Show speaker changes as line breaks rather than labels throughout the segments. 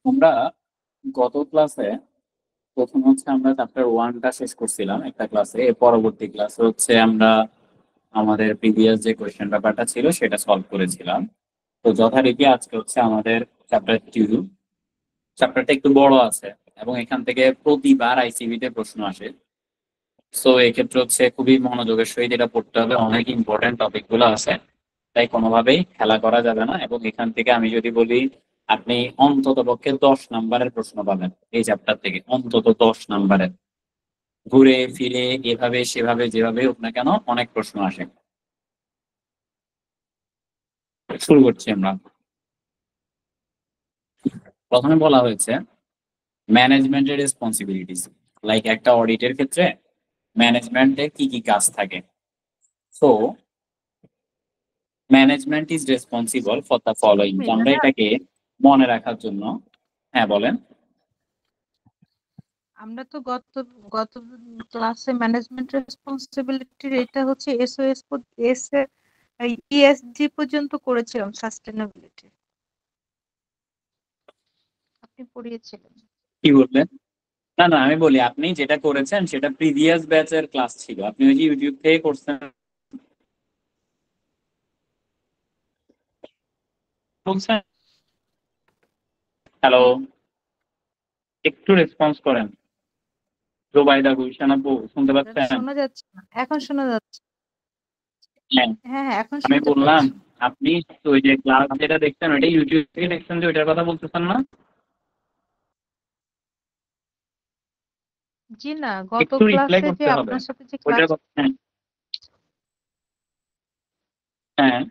আমরা গত ক্লাসে প্রথম হচ্ছে আমরা চ্যাপ্টার ওয়ানটা শেষ করছিলাম একটা ক্লাসে, এর পরবর্তী ক্লাসে হচ্ছে আমরা আমাদের প্রিভিয়াস যে কোয়েশ্চেন পেপারটা ছিল সেটা সলভ করেছিলাম। তো যথারীতি আজকে হচ্ছে আমাদের চ্যাপ্টার টু। চ্যাপ্টারটা একটু বড় আছে এবং এখান থেকে প্রতিবার আইসিবি তে প্রশ্ন আসে। সো এক্ষেত্রে হচ্ছে খুবই মনোযোগের সহিত এটা পড়তে হবে, অনেক ইম্পর্টেন্ট টপিক গুলো আছে। তাই কোনোভাবেই খেলা করা যাবে না, এবং এখান থেকে আমি যদি বলি আপনি অন্তত পক্ষে 10 নাম্বারের প্রশ্ন পাবেন এই চ্যাপ্টার থেকে, অন্তত 10 নাম্বারের। ঘুরে ফিরে এভাবে সেভাবে যেভাবে হোক না কেন অনেক প্রশ্ন আসে। শুরু করছি আমরা। প্রথমে বলা হয়েছে ম্যানেজমেন্টের রেসপন্সিবিলিটিস। লাইক একটা অডিটের ক্ষেত্রে ম্যানেজমেন্টের কি কি কাজ থাকে। So management is responsible for the following. তো আমরা
দাদা,
এটাকে মনে রাখার জন্য, হ্যাঁ বলেন।
আমরা তো গত গত ক্লাসে ম্যানেজমেন্ট রেসপন্সিবিলিটির এটা হচ্ছে এসওএস এস ইএসজি পর্যন্ত করেছিলাম, সাস্টেনেবিলিটি আপনি পড়িয়েছিলেন।
কি বললেন? না না, আমি বলি আপনি যেটা করেছেন সেটা প্রিভিয়াস ব্যাচের ক্লাস ছিল, আপনি ওই যে ইউটিউব থেকে করছেন। বলছেন হ্যালো, একটু রেসপন্স করেন। জোবাইদা গুলশান আপু শুনতে
দাদা,
পাচ্ছেন?
শোনা যাচ্ছে না, এখন শোনা যাচ্ছে।
হ্যাঁ,
হ্যাঁ হ্যাঁ, এখন
আমি
শুনতে
বললাম
পাচ্ছি।
আপনি ওই যে ক্লাস যেটা দেখছেন ওইটা ইউটিউব থেকে দেখছেন, যে ওইটার কথা বলতেছেন না?
জি না, গত
একটু রিপ্লাই
ক্লাসে যে
করতে হবে
আপনার সাথে যে ক্লাস।
ওইটার কথা। হ্যাঁ হ্যাঁ,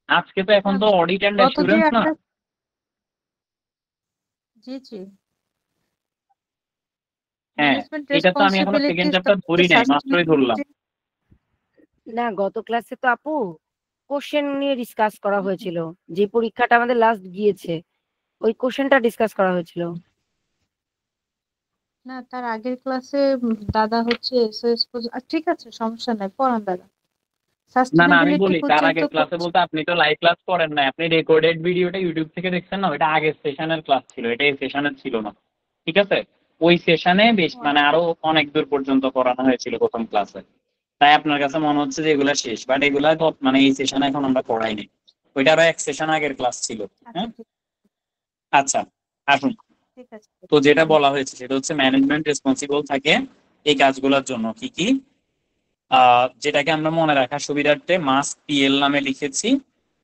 আজকে তো এখন
না,
তো অডিট অ্যান্ড
গত যে
অ্যাসুরেন্স না।
একটা, জি জি,
হ্যাঁ,
ম্যানেজমেন্ট
এটা তো আমি এখনো সেকেন্ড
রেসপন্সিবিলিটির
চ্যাপ্টার
সাথে
ধরি নাই, মাত্রই ধরলাম।
সাস্টেনেবিলিটি।
না, গত ক্লাসে তো আপু কোশ্চেন নিয়ে ডিসকাস করা হয়েছিল। যে পরীক্ষাটা আমাদের লাস্ট গিয়েছে ওই কোশ্চেনটা ডিসকাস করা হয়েছিল।
না, তার আগের ক্লাসে দাদা হচ্ছে এসওএস, ঠিক আছে, সমস্যা নাই, পড়ান দাদা।
না না, আমি
সাস্টেনেবিলিটি
বলি তার
পর্যন্ত
আগের ক্লাসে
করছে।
বলতে আপনি তো লাইভ ক্লাস করেন না, আপনি রেকর্ডেড ভিডিওটা ইউটিউব থেকে দেখছেন না, ওইটা আগের সেশনের ক্লাস ছিল, এটা এই সেশনের ছিল না। ঠিক আছে, ওই সেশনে বেশ
ও
মানে
আচ্ছা।
আরো অনেক দূর পর্যন্ত করানো হয়েছিল প্রথম ক্লাসে। তাই আপনার কাছে মনে হচ্ছে যে এগুলা শেষ, বাট এগুলা মানে এই সেশনে এখন আমরা পড়াইনি। ওইটা আরো এক সেশন আগের ক্লাস ছিল।
আচ্ছা,
হ্যাঁ,
ঠিক
আচ্ছা আসুন।
ঠিক আছে।
তো যেটা
বলেন।
বলা হয়েছে সেটা হচ্ছে ম্যানেজমেন্ট রেসপন্সিবল থাকে এই কাজগুলোর জন্য কি কি, যেটাকে আমরা মনে রাখার সুবিধার্থে মাস্ক পিএল নামে লিখেছি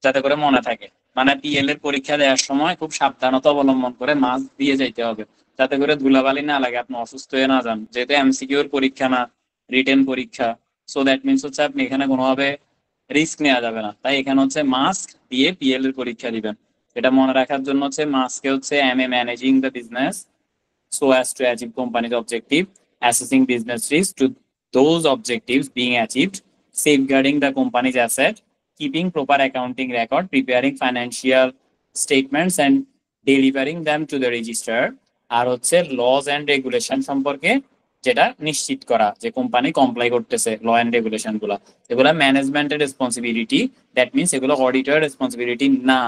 যাতে করে মনে থাকে। মানে পিএল এর পরীক্ষা দেওয়ার সময় খুব সাবধানতা অবলম্বন করে মাস্ক দিয়ে যাইতে হবে, যাতে করে ধুলাবালি না লাগে, আপনি অসুস্থ হয়ে না যান, যেহেতু এমসিকিউর পরীক্ষা না, রিটেন পরীক্ষা। সো দ্যাট মিনস হচ্ছে আপনি এখানে কোনোভাবে রিস্ক নেওয়া যাবে না, তাই এখানে হচ্ছে মাস্ক দিয়ে পিএল এর পরীক্ষা দিবেন। এটা মনে রাখার জন্য হচ্ছে মাস্কে হচ্ছে M A managing the business so as to achieve company's objective, assessing business risk to those objectives being achieved, safeguarding the company's asset, keeping proper accounting record, preparing financial statements and delivering them to the register। আর হচ্ছে lodge and regulation সম্পর্কে যেটা নিশ্চিত করা যে company comply করতেছে law and regulation গুলা, এগুলা ম্যানেজমেন্টের রেসপন্সিবিলিটি। দ্যাট মিনস এগুলো অডিটর রেসপন্সিবিলিটি না।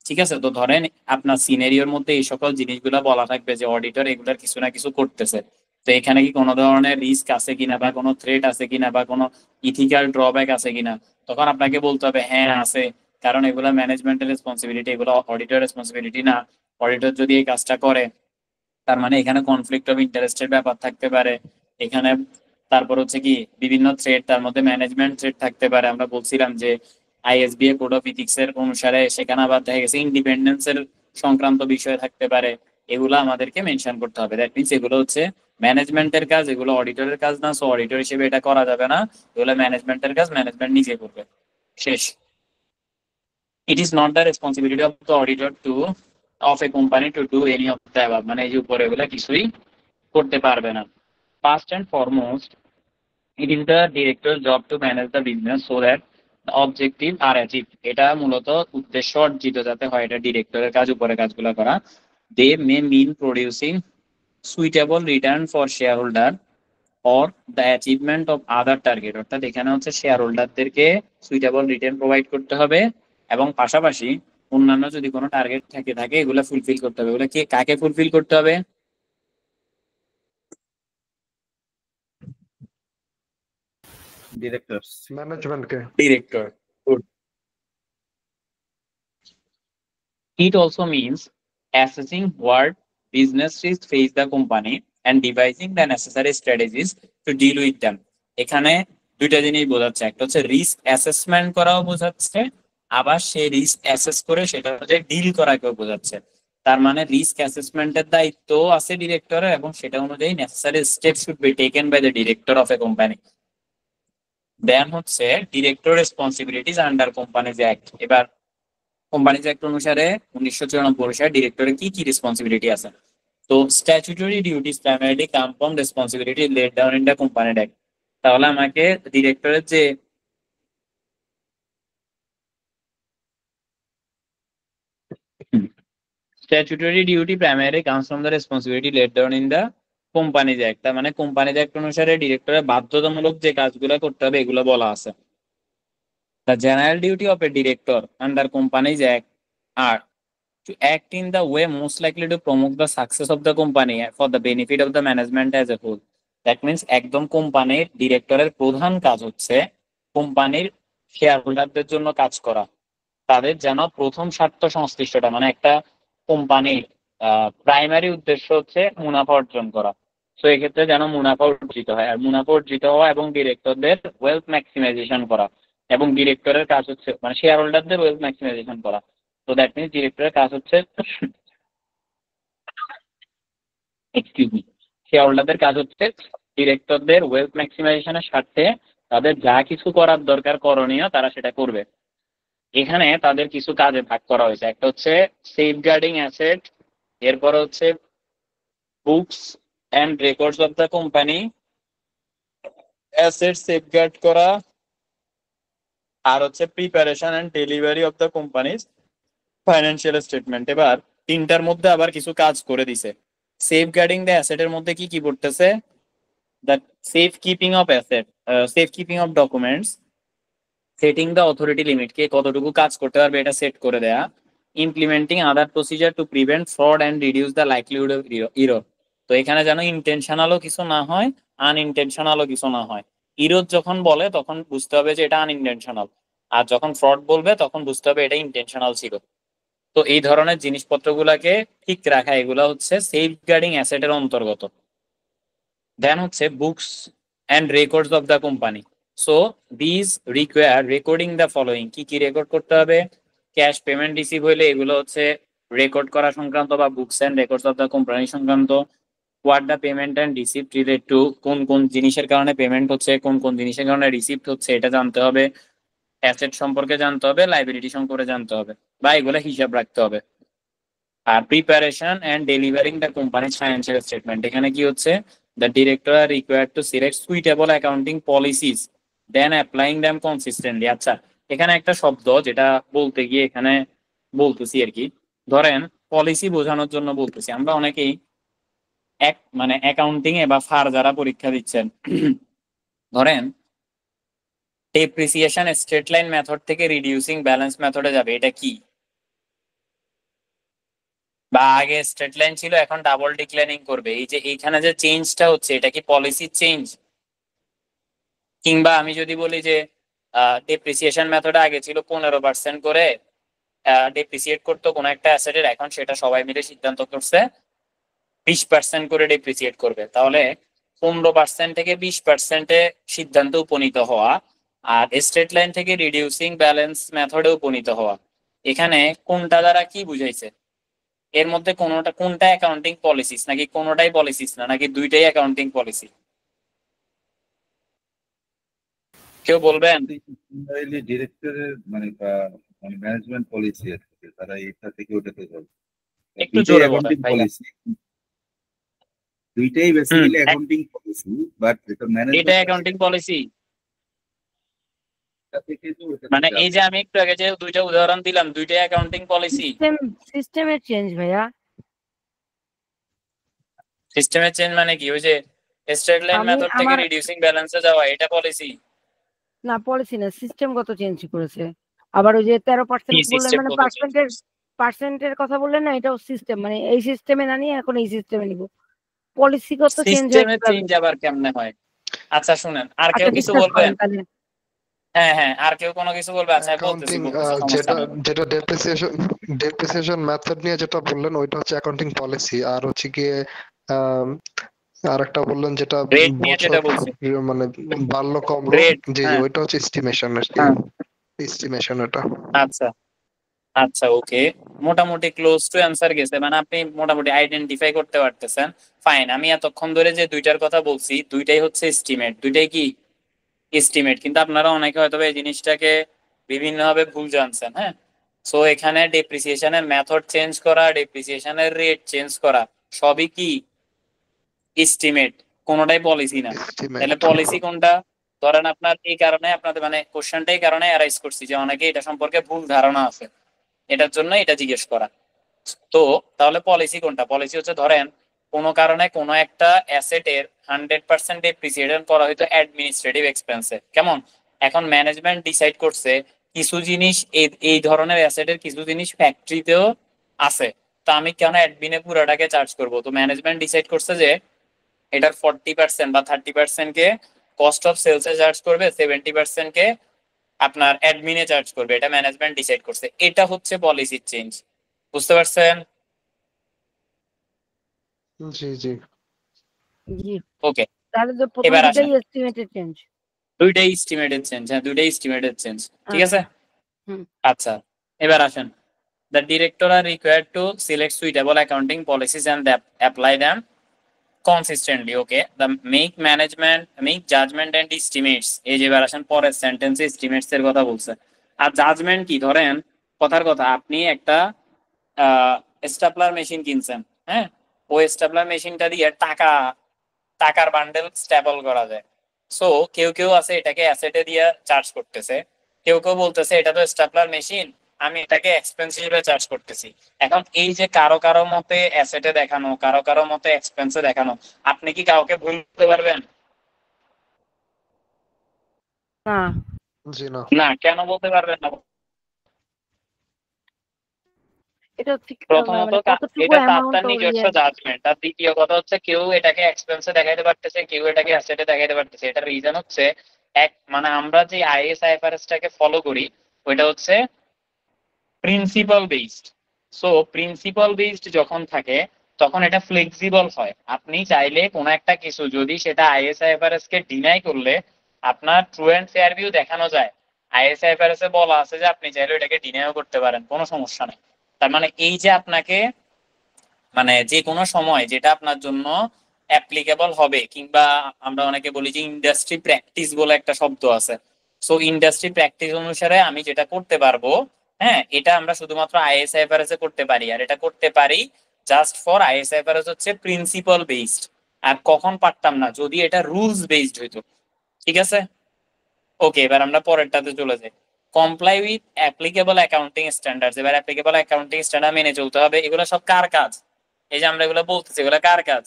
ঠিক আছে, তো ধরেন আপনার সিনারিওর মধ্যে এই সকল জিনিসগুলো বলা থাকবে যে অডিটর এগুলার কিছু না কিছু করতেছে। তো এখানে কি কোনো ধরনের রিস্ক আছে কিনা বা কোনো থ্রেট আছে কিনা বা কোনো ইথিক্যাল ড্রব্যাক আছে কিনা, তখন আপনাকে বলতে হবে হ্যাঁ আছে, কারণ এগুলো ম্যানেজমেন্টের রেসপন্সিবিলিটি, এগুলো অডিটর রেসপন্সিবিলিটি না। অডিটর যদি এই কাজটা করে তার মানে এখানে কনফ্লিক্ট অফ ইন্টারেস্টের ব্যাপার থাকতে পারে এখানে। তারপর হচ্ছে কি বিভিন্ন থ্রেড, তার মধ্যে ম্যানেজমেন্ট থ্রেড থাকতে পারে। আমরা বলছিলাম যে আইএসবিএ কোড অফ ইথিক্স এর অনুসারে সেখানে আবার দেখা গেছে ইন্ডিপেন্ডেন্স এর সংক্রান্ত বিষয় থাকতে পারে। এগুলো আমাদেরকে মেনশন করতে হবে। দ্যাট মিনস এগুলো হচ্ছে ম্যানেজমেন্টের কাজ, এগুলো অডিটরের কাজ না। সো অডিটর হিসেবে এটা করা যাবে না, এগুলো ম্যানেজমেন্টের কাজ, ম্যানেজমেন্ট নিজে করবে। শেষ। It is not the responsibility of the auditor to of a company to do any of the above, মানে এই যে উপরে এগুলো কিছুই করতে পারবে না। First and foremost, it is the director job to manage the business so that objective are achieve. এটা মূলত উদ্দেশ্য অর্জিত যাতে হয়, এটা ডিরেক্টরের কাজ, উপরে কাজগুলো করা। They may mean producing suitable return for share holder or the achievement of other target. অর্থাৎ এখানে হচ্ছে শেয়ার হোল্ডারদেরকে সুইটেবল রিটার্ন প্রোভাইড করতে হবে এবং পাশাপাশি অন্যান্য যদি কোনো টার্গেট থাকে এগুলো ফুলফিল করতে হবে। এগুলো কে কাকে ফুলফিল করতে হবে?
ডিরেক্টরস।
ম্যানেজমেন্টকে।
Director. It also means assessing what business risks face the company and devising the necessary strategies to deal with them. এখানে দুইটা জিনিস বোঝাচ্ছে, একটা হচ্ছে রিস্ক অ্যাসেসমেন্ট করাও বোঝাচ্ছে, আবার সেই রিস্ক অ্যাসেস করে সেটা হচ্ছে ডিল করাকেও বোঝাচ্ছে। তার মানে রিস্ক অ্যাসেসমেন্টের দায়িত্ব আছে ডিরেক্টরের এবং সেটা অনুযায়ী necessary step should be taken by the director of a company. Then হচ্ছে director responsibilities under companies Act. এবার কোম্পানিজ অ্যাক্ট অনুসারে 1994 অনুসারে ডিরেক্টরের কি কি রেসপন্সিবিলিটি আছে। তো statutory duties primarily come from responsibility laid down in the Company Act. তাহলে আমাকে ডিরেক্টরের যে statutory duty primary comes from the responsibility laid down in the Companies Act. তার মানে কোম্পানিজ অ্যাক্ট অনুসারে ডিরেক্টরের বাধ্যতামূলক যে কাজগুলো করতে হবে এগুলো বলা আছে। The general duty of a director under companies act are to act in the way most likely to promote the success of the company for the benefit of the management as a whole. That means একদম কোম্পানির ডিরেক্টরের প্রধান কাজ হচ্ছে কোম্পানির share হোল্ডারদের জন্য কাজ করা, তাদের যেন প্রথম স্বার্থ সংশ্লিষ্টটা, মানে একটা কোম্পানির প্রাইমারি উদ্দেশ্য হচ্ছে মুনাফা অর্জন করা। তো এক্ষেত্রে যেন মুনাফা অর্জিত হয়, আর মুনাফা অর্জিত হওয়া এবং ডিরেক্টরদের ওয়েলথ ম্যাক্সিমাইজেশন করা, এবং ডিরেক্টরের কাজ হচ্ছে মানে শেয়ার হোল্ডারদের ওয়েলথ ম্যাক্সিমাইজেশন করা। তো দ্যাট মিনস ডিরেক্টরের কাজ হচ্ছে এক্সকিউজ মি শেয়ার হোল্ডারদের কাজ হচ্ছে ডিরেক্টরদের ওয়েলথ ম্যাক্সিমাইজেশনের স্বার্থে তাদের যা কিছু করার দরকার করণীয় তারা সেটা করবে। এখানে তাদের কিছু কাজে ভাগ করা হয়েছে, একটা হচ্ছে সেফগার্ডিং অ্যাসেট, এরপর হচ্ছে books and records of the company, asset safeguard করা, আর হচ্ছে preparation and delivery of the company's financial statement. এবার তিনটার মধ্যে আবার কিছু কাজ করে দিছে। সেফগার্ডিং দ্য অ্যাসেটের মধ্যে কি কি পড়তেছে? The safe keeping of asset, safe keeping of documents, setting the authority limit, কে কতটুকু কাজ করতে পারবে এটা সেট করে দেয়া, implementing other procedure to prevent fraud and reduce the likelihood of error. তো এখানে যেন ইন্টেনশনালও কিছু না হয়, আনইনটেনশনালও কিছু না হয়। ইরর যখন বলে তখন বুঝতে হবে যে এটা আনইনটেনশনাল, আর যখন ফ্রড বলবে তখন বুঝতে হবে এটা ইন্টেনশনাল ছিল। তো এই ধরনের জিনিসপত্রগুলোকে ঠিক রাখা, এগুলো হচ্ছে সেফগার্ডিং অ্যাসেটের অন্তর্গত। দেন হচ্ছে books and records of the company. So this require recording the following, কি কি রেকর্ড করতে হবে? ক্যাশ পেমেন্ট রিসিভ হইলে এগুলো হচ্ছে রেকর্ড করা সংক্রান্ত বা books and records of the company সংক্রান্ত। What the payment and receipt relate to, কোন কোন জিনিসের কারণে পেমেন্ট হচ্ছে, কোন কোন জিনিসের কারণে রিসিপ্ট হচ্ছে এটা জানতে হবে। অ্যাসেট সম্পর্কে জানতে হবে, লাইবিলিটি সম্পর্কে জানতে হবে, বা এগুলো হিসাব রাখতে হবে। আর preparation and delivering the company's financial statement, এখানে কি হচ্ছে? The director are required to select suitable accounting policies then applying them consistently. আচ্ছা, এখানে একটা শব্দ যেটা বলতে গিয়ে এখানে বলতেছি আর কি, ধরেন পলিসি বোঝানোর জন্য বলতেছি। আমরা অনেকেই এক মানে অ্যাকাউন্টিং এ বা ফার যারা পরীক্ষা দিচ্ছেন, ধরেন ডেপ্রিসিয়েশন স্ট্রেট লাইন মেথড থেকে রিডিউসিং ব্যালেন্স মেথডে যাবে, এটা কি? বা আগে স্ট্রেট লাইন ছিল এখন ডাবল ডিক্লাইনিং করবে, এই যে এইখানে যে চেঞ্জটা হচ্ছে এটা কি পলিসি চেঞ্জ? কিংবা আমি যদি বলি যে ডেপ্রিসিয়েশন মেথডে আগে ছিল 15% করে ডেপ্রিসিয়েট করতো কোনো একটা অ্যাসেটের, এখন সেটা সবাই মিলে সিদ্ধান্ত করছে 20% করে ডেপ্রিসিয়েট করবে। তাহলে 15% থেকে 20%-এ সিদ্ধান্ত উপনীত হওয়া আর স্ট্রেট লাইন থেকে রিডিউসিং ব্যালেন্স মেথডে উপনীত হওয়া, এখানে কোনটা দ্বারা কি বুঝাইছে? এর মধ্যে কোনটা অ্যাকাউন্টিং পলিসিস, নাকি কোনোটাই পলিসিস না, নাকি দুইটাই অ্যাকাউন্টিং পলিসি? কেউ বলবেন?
ডিরেক্টরের মানে মানে ম্যানেজমেন্ট পলিসি আছে, তারা এটা থেকে ওটাতে যাবে।
একটু জোরে বলেন ভাই।
পলিসি দুইটাই বেসিক্যালি অ্যাকাউন্টিং পলিসি, বাট এটা ম্যানেজমেন্ট
এটা অ্যাকাউন্টিং পলিসি মানে এই যে আমি একটু আগে যে দুইটা উদাহরণ দিলাম, দুইটাই অ্যাকাউন্টিং পলিসি।
সিস্টেমের চেঞ্জ ভাইয়া।
সিস্টেমের চেঞ্জ মানে কি? ওই যে স্ট্রেট লাইন মেথড থেকে রিডিউসিং ব্যালেন্সে যাওয়া, এটা পলিসি
না, পলিসি না, সিস্টেমগত চেঞ্জ করেছে। আবার ওই যে 13%
কি
বললেন,
সিস্টেম
মানে
বলতে চাচ্ছেন?
পার্সেন্টের কথা বললেন না, এটাও সিস্টেম, মানে এই সিস্টেমে না নিয়ে এখন এই সিস্টেমে নিব। পলিসিগত চেঞ্জ হয়
সিস্টেমে
কিভাবে?
চেঞ্জ আবার কেমনে হয়? আচ্ছা শুনেন, আর কেউ
আচ্ছা,
কিছু
ডিসকাস
বলবেন?
করেন তাহলে।
হ্যাঁ হ্যাঁ, আর কেউ কোনো কিছু বলবে? আচ্ছা আমি বলতেছি
অ্যাকাউন্টিং
বলতেছি, সমস্যা
যেটা
নেই।
যেটা ডেপ্রিসিয়েশন মেথড নিয়ে যেটা বললেন ওইটা হচ্ছে অ্যাকাউন্টিং পলিসি, আর হচ্ছে গিয়ে আম, আর একটা বললেন যেটা
রেট নিয়ে
বছর
যেটা বলছি,
মানে বাড়লো কমলো,
রেট।
জি জি
হ্যাঁ
ওইটা হচ্ছে এস্টিমেশন আর কি,
হ্যাঁ,
এস্টিমেশন এটা।
আচ্ছা আচ্ছা ওকে, মোটামুটি ক্লোজ টু অ্যান্সার গেছে, মানে আপনি মোটামুটি আইডেন্টিফাই করতে পারতেছেন। ফাইন, আমি এতক্ষণ ধরে যে দুইটার কথা বলছি দুইটাই হচ্ছে এস্টিমেট, দুইটাই কি এস্টিমেট, কিন্তু আপনারা অনেকে হয়তো এই জিনিসটাকে বিভিন্নভাবে ভুল জানছেন। হ্যাঁ, সো এখানে ডেপ্রিসিয়েশনের মেথড চেঞ্জ করা, ডেপ্রিসিয়েশনের রেট চেঞ্জ করা, সবই কি এস্টিমেট, কোনোটাই পলিসি না।
এস্টিমেট।
তাহলে পলিসি কোনটা? ধরেন আপনার এই কারণে আপনাদের মানে কোশ্চেনটা এই কারণে অ্যারাইজ করছি যে অনেকে এটা সম্পর্কে ভুল ধারণা আছে, এটার জন্য এটা জিজ্ঞেস করা। তো তাহলে পলিসি কোনটা? পলিসি হচ্ছে ধরেন কোনো কারণে কোনো একটা অ্যাসেটের 100% ডেপ্রিসিয়েশন করা হয়তো অ্যাডমিনিস্ট্রেটিভ এক্সপেন্সে, কেমন? এখন ম্যানেজমেন্ট ডিসাইড করছে কিছু জিনিস এই ধরনের অ্যাসেটের কিছু জিনিস ফ্যাক্টরিতেও আছে, তো আমি কেন অ্যাডমিনে পুরোটাকে চার্জ করব? তো ম্যানেজমেন্ট ডিসাইড করছে যে এটার 40% বা 30% কে কস্ট অফ সেলসে চার্জ করবে, 70% কে আপনার অ্যাডমিনে চার্জ করবে, এটা ম্যানেজমেন্ট ডিসাইড করছে। এটা হচ্ছে পলিসি চেঞ্জ, বুঝতে পারছেন?
জি জি।
জি,
ওকে,
তাহলে তো প্রথম
এবার আসেন,
দুটাই এস্টিমেটেড চেঞ্জ।
দুইটাই এস্টিমেটেড চেঞ্জ, হ্যাঁ দুইটাই এস্টিমেটেড চেঞ্জ, ঠিক আছে।
হুম।
আচ্ছা এবার আসেন, the director are required to select suitable accounting policies and apply them consistently. Okay, the make judgment and estimates, এই যে এবার আসেন পরের সেন্টেন্সে এস্টিমেটস এর কথা বলছে। আর জাজমেন্ট কি? ধরেন কথার কথা, আপনি একটা স্টাপলার মেশিন কিনছেন, হ্যাঁ, ওই স্টাপলার মেশিনটা দিয়ে টাকার বান্ডেল স্ট্যাপল করা যায়। সো কেউ কেউ আছে এটাকে অ্যাসেটে দিয়ে চার্জ করতেছে, কেউ কেউ বলতেছে এটা তো স্ট্যাপলার মেশিন, আমি এটাকে এক্সপেন্স হিসেবে চার্জ করতেছি। এখন এই যে কারো কারো মতে অ্যাসেটে দেখানো, কারো কারো মতে এক্সপেন্সে দেখানো, আপনি কি কাউকে ভুল করতে পারবেন?
না,
জি না।
না, কেন বলতে পারবেন না?
এটা ঠিক
প্রথমত
মানে কতটুকু
এটা তো
অ্যামাউন্ট
আপনার নিজস্ব জাজমেন্ট, আর দ্বিতীয় কথা হচ্ছে কেউ এটাকে এক্সপেন্সে দেখাইতে পারতেছে, কেউ এটাকে অ্যাসেটে দেখাইতে পারতেছে। এটার রিজন হচ্ছে এক, মানে আমরা যে আইএস আইএফআরএস টাকে ফলো করি ওইটা হচ্ছে principal based. So principal based যখন থাকে তখন এটা ফ্লেক্সিবল হয়। আপনি চাইলে কোনো একটা কিছু যদি সেটা আইএসআইএফআরএস কে ডিনাই করলে আপনার ট্রু এন্ড ফেয়ার ভিউ দেখানো যায়, আইএসআইএফআরএস এ বলা আছে যে আপনি চাইলে এটাকে ডিনাইও করতে পারেন, কোনো সমস্যা নেই। তার মানে এই যে আপনাকে মানে যে কোনো সময় যেটা আপনার জন্য অ্যাপ্লিকেবল হবে, কিংবা আমরা অনেকে বলি যে ইন্ডাস্ট্রি প্র্যাকটিস বলে একটা শব্দ আছে। সো ইন্ডাস্ট্রি প্র্যাকটিস অনুসারে আমি যেটা করতে পারবো, হ্যাঁ, এটা আমরা শুধুমাত্র আইএসআইএফআরএস এ করতে পারি, আর এটা করতে পারি জাস্ট ফর আইএসআইএফআরএস হচ্ছে প্রিন্সিপাল বেসড। আর কখন পারতাম না? যদি এটা রুলস বেসড হইতো, ঠিক আছে। ওকে, এবার আমরা পরেরটাতে চলে যাই, comply with applicable accounting standards. এবার অ্যাপ্লিকেবল অ্যাকাউন্টিং স্ট্যান্ডার্ড মেনে চলতে হবে। এগুলো সব কার কাজ? এই যে আমরা এগুলো বলতেছি, এগুলো কার কাজ?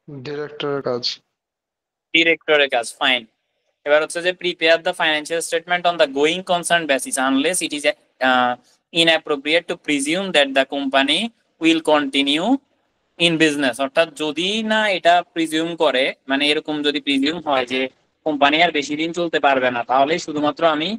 ডিরেক্টরের কাজ।
ডিরেক্টরের কাজ, ফাইন। এবার হচ্ছে যে prepare the financial statement on the going concern basis unless it is inappropriate to presume that the company will continue in business। অর্থাৎ যদি না এটা প্রিজিউম করে, মানে এরকম যদি প্রিজিউম হয় যে কোম্পানি আর বেশি দিন চলতে পারবে না, তাহলে শুধুমাত্র আমি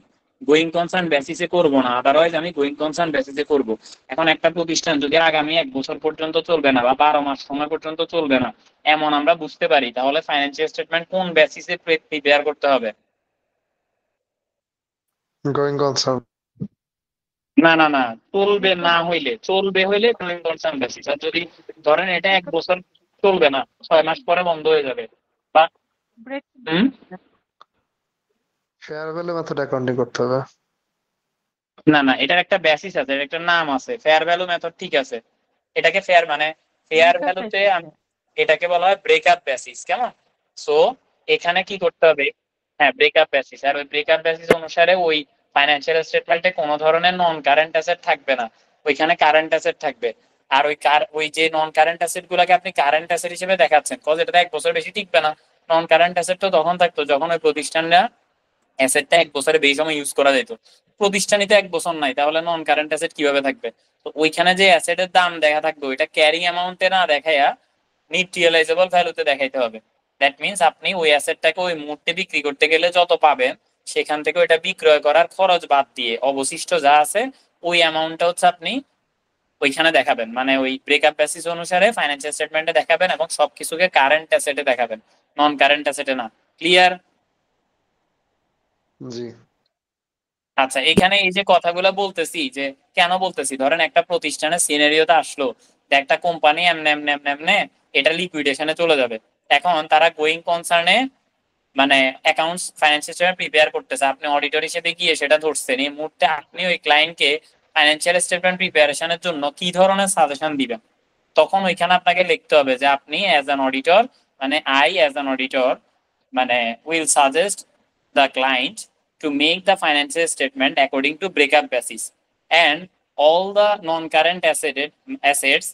গোয়িং কনসার্ন বেসিসে করব না, আদারওয়াইজ আমি গোয়িং কনসার্ন বেসিসে করব। এখন একটা প্রতিষ্ঠান যদি আগামী 1 বছর পর্যন্ত চলবে না বা 12 মাস সময় পর্যন্ত চলবে না এমন আমরা বুঝতে পারি, তাহলে ফাইন্যান্সিয়াল স্টেটমেন্ট কোন বেসিসে প্রিপেয়ার করতে হবে?
Going concern.
না না না, চলবে না হইলে, চলবে হইলে গোয়িং কনসার্ন বেসিস। আর যদি ধরেন এটা 1 বছর চলবে না, 6 মাস পরে বন্ধ হয়ে যাবে বা হুম,
ফেয়ার ভ্যালু মেথড অ্যাকাউন্টিং করতে হবে।
না না, এটার একটা বেসিস আছে, এর একটা নাম আছে, ফেয়ার ভ্যালু মেথড, ঠিক আছে। এটাকে ফেয়ার মানে ফেয়ার ভ্যালুতে এটাকে বলা হয় ব্রেকআপ বেসিস, কেমন? সো এখানে কি করতে হবে? হ্যাঁ, ব্রেকআপ বেসিস। আর ওই ব্রেকআপ বেসিস অনুসারে ওই ফাইন্যান্সিয়াল স্টেটমেন্টে কোনো ধরনের নন কারেন্ট অ্যাসেট থাকবে না, ওইখানে কারেন্ট অ্যাসেট থাকবে। আর ওই যে নন কারেন্ট অ্যাসেট গুলাকে আপনি কারেন্ট অ্যাসেট হিসেবে দেখাচ্ছেন, কজ এটা 1 বছর বেশি টিকবে না। নন কারেন্ট অ্যাসেট তো তখন থাকতো যখন ওই প্রতিষ্ঠানটা অ্যাসেটটা 1 বছরের বেশি সময় ইউজ করা যেত। প্রতিষ্ঠানিতে 1 বছর নাই, তাহলে নন কারেন্ট অ্যাসেট কিভাবে থাকবে? তো ওইখানে যে অ্যাসেটের দাম দেখা থাকবে ওইটা ক্যারিং অ্যামাউন্টে না দেখাইয়া নিট রিয়েলাইজেবল ভ্যালুতে দেখাইতে হবে। দ্যাট মিনস আপনি ওই অ্যাসেটটাকে ওই মুহূর্তে বিক্রি করতে গেলে যত পাবেন সেখান থেকে ওইটা বিক্রয় করার খরচ বাদ দিয়ে অবশিষ্ট যা আছে ওই অ্যামাউন্টটা হচ্ছে আপনি ওইখানে দেখাবেন, মানে ওই ব্রেকআপ বেসিস অনুসারে ফাইন্যান্সিয়াল স্টেটমেন্টে দেখাবেন এবং সবকিছুকে কারেন্ট অ্যাসেটে দেখাবেন, নন কারেন্ট অ্যাসেটে না। ক্লিয়ার?
জি।
আচ্ছা, এখানে এই যে কথাগুলো বলতেছি, যে কেন বলতেছি, ধরেন একটা প্রতিষ্ঠানের সিনারিওতে আসলো যে একটা কোম্পানি এমনে এমনে এমনে এমনে এটা লিকুইডেশনে চলে যাবে, এখন তারা গোয়িং কনসার্নে মানে অ্যাকাউন্টস ফাইন্যান্সিয়াল স্টেটমেন্ট প্রিপেয়ার করতেছে, আপনি অডিটর হিসেবে গিয়ে সেটা ধরছেন, এই মুহূর্তে আপনি ওই ক্লায়েন্টকে ফাইন্যান্সিয়াল স্টেটমেন্ট প্রিপারেশনের জন্য কি ধরনের সাজেশন দিবেন? তখন ওইখানে আপনাকে লিখতে হবে যে আপনি অ্যাজ অ্যান অডিটর, মানে আই অ্যাজ অ্যান অডিটর মানে will suggest the client to make the financial statement according to breakup basis, and all the non-current assets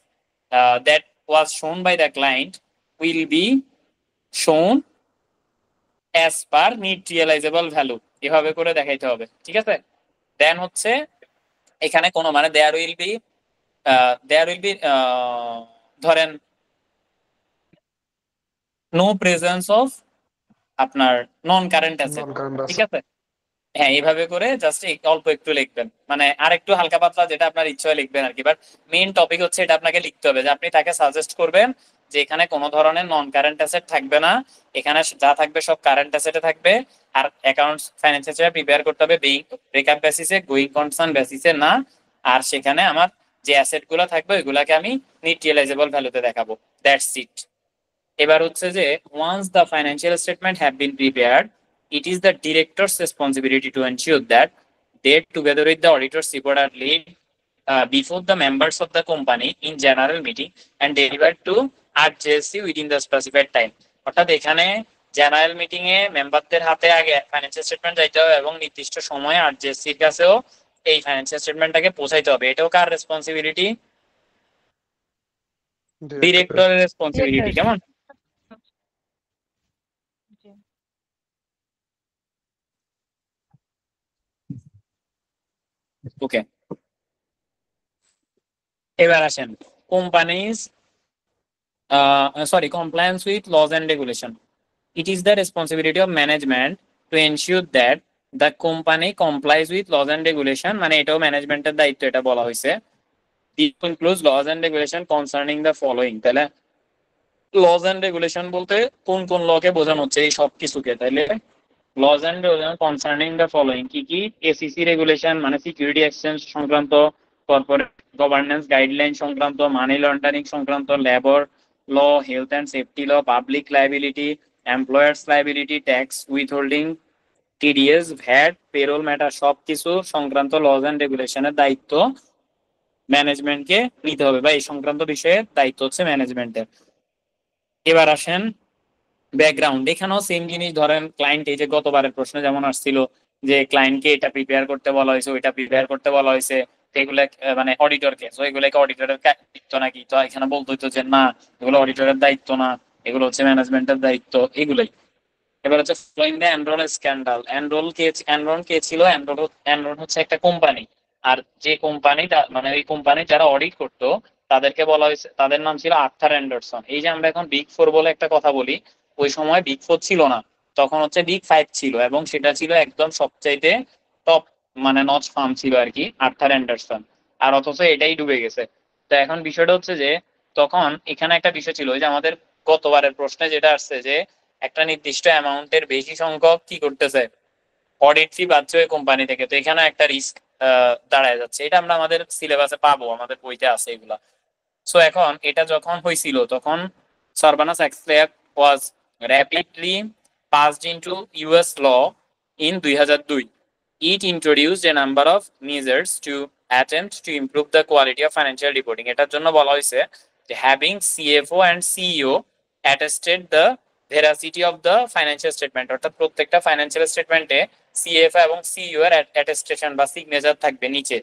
that was shown by the client will be shown as per net realizable value, এভাবে করে দেখাইতে হবে। ঠিক আছে? দেন হচ্ছে এখানে কোনো মানে there will be ধরেন no presence of আপনার নন কারেন্ট অ্যাসেট।
নন কারেন্ট
ঠিক আছে? হ্যাঁ, এইভাবে করে জাস্ট অল্প একটু লিখবেন, মানে আর একটু হালকা পাতলা যেটা আপনার ইচ্ছা হয় লিখবেন আর কি, বাট মেইন টপিক হচ্ছে এটা আপনাকে লিখতে হবে যে আপনি তাকে সাজেস্ট করবেন যে এখানে কোনো ধরনের নন কারেন্ট অ্যাসেট থাকবে না, এখানে যা থাকবে সব কারেন্ট অ্যাসেটে থাকবে, আর অ্যাকাউন্টস ফাইন্যান্সিয়াল প্রিপেয়ার করতে হবে ব্রেকআপ বেসিসে, গোয়িং কনসার্ন বেসিসে না, আর সেখানে আমার যে অ্যাসেট গুলো থাকবে ওইগুলাকে আমি নিট রিয়েলাইজেবল ভ্যালুতে দেখাবো। That's it. এবার হচ্ছে যে once the financial statement have been prepared, it is the director's responsibility to ensure that they, together with the auditor's report, are laid before the members of the company in general meeting and delivered to RJSC within the specified time. অর্থাৎ এখানে general meeting এ মেম্বারদের হাতে আগে financial statement যাইতে হবে এবং নির্দিষ্ট সময়ে আরজেএসসির কাছেও এই ফাইন্যান্সিয়াল স্টেটমেন্টটাকে পৌঁছাইতে হবে। এটাও কার রেসপন্সিবিলিটি? ডিরেক্টরের রেসপন্সিবিলিটি। কেমন? ওকে, এবার আসেন companies compliance with laws and regulation. It is the responsibility of management to ensure that the company complies with laws and regulation, মানে এটাও ম্যানেজমেন্টের দায়িত্ব, এটা বলা হয়েছে। It includes laws and regulation concerning the following, তাহলে laws and regulation বলতে কোন কোন লকে বোঝানো হচ্ছে? এই সব কিছুকে। তাহলে laws and regulation concerning the following কি কি? এসিসি রেগুলেশন মানে সিকিউরিটি এক্সচেঞ্জ সংক্রান্ত, কর্পোরেট গভর্নেন্স গাইডলাইন সংক্রান্ত, মানি লন্ডারিং সংক্রান্ত, labour law, health and safety law, public liability, employers liability, tax withholding, TDS, VAT, payroll matter, সবকিছু সংক্রান্ত lodge and রেগুলেশনের দায়িত্ব ম্যানেজমেন্টকে নিতে হবে, বা এই সংক্রান্ত বিষয়ের দায়িত্ব হচ্ছে ম্যানেজমেন্টের। এবার আসেন ব্যাকগ্রাউন্ড। এখানেও সেম জিনিস, ধরেন ক্লায়েন্ট, এই যে গতবারের প্রশ্ন যেমন আসছিল যে ক্লায়েন্টকে এটা প্রিপেয়ার করতে বলা হয়েছে, ওইটা প্রিপেয়ার করতে বলা হয়েছে, এগুলো মানে অডিটরকে, তো এগুলোকে অডিটরের দায়িত্ব নাকি? তো এখানে বলতে হইতো যে না, এগুলো অডিটরের দায়িত্ব না, এগুলো হচ্ছে ম্যানেজমেন্টের দায়িত্ব, এগুলোই। এবার হচ্ছে following the Enron scandal. Enron কে ছিল? এনরোল হচ্ছে একটা কোম্পানি, আর যে কোম্পানি মানে ওই কোম্পানি যারা অডিট করতো তাদেরকে বলা হয়েছে, তাদের নাম ছিল আর্থার অ্যান্ডারসন। এই যে আমরা এখন বিগ ফোর বলে একটা কথা বলি, ওই সময় বিগ ফোর ছিল না, তখন হচ্ছে বিগ ফাইভ ছিল, এবং সেটা ছিল একদম সবচাইতে টপ মানে নচ ফার্ম ছিল আর কি, আর্থার অ্যান্ডারসন। আর অথচ এটাই ডুবে গেছে। তো এখন বিষয়টা হচ্ছে যে তখন এখানে একটা বিষয় ছিল, ওই যে আমাদের গতবারের প্রশ্নে যেটা আসছে যে একটা নির্দিষ্ট অ্যামাউন্টের বেশি সংখ্যক কি করতেছে, অডিট ফি পাচ্ছে ওই কোম্পানি থেকে, তো এখানে একটা রিস্ক দাঁড়ায় যাচ্ছে। এটা আমরা আমাদের সিলেবাসে পাবো, আমাদের বইতে আছে এগুলা। সো এখন এটা যখন হয়েছিল তখন Sarbanes-Oxley was rapidly passed into US law in 2002. It introduced a number of measures to attempt to improve the quality of financial reporting. এটার জন্য বলা হয়েছে যে having CFO and CEO attested the veracity of the financial statement, অর্থাৎ প্রত্যেকটা financial স্টেটমেন্টে CFO এবং CEO এর অ্যাটেস্টেশন বা সিগনেচার থাকবে নিচে।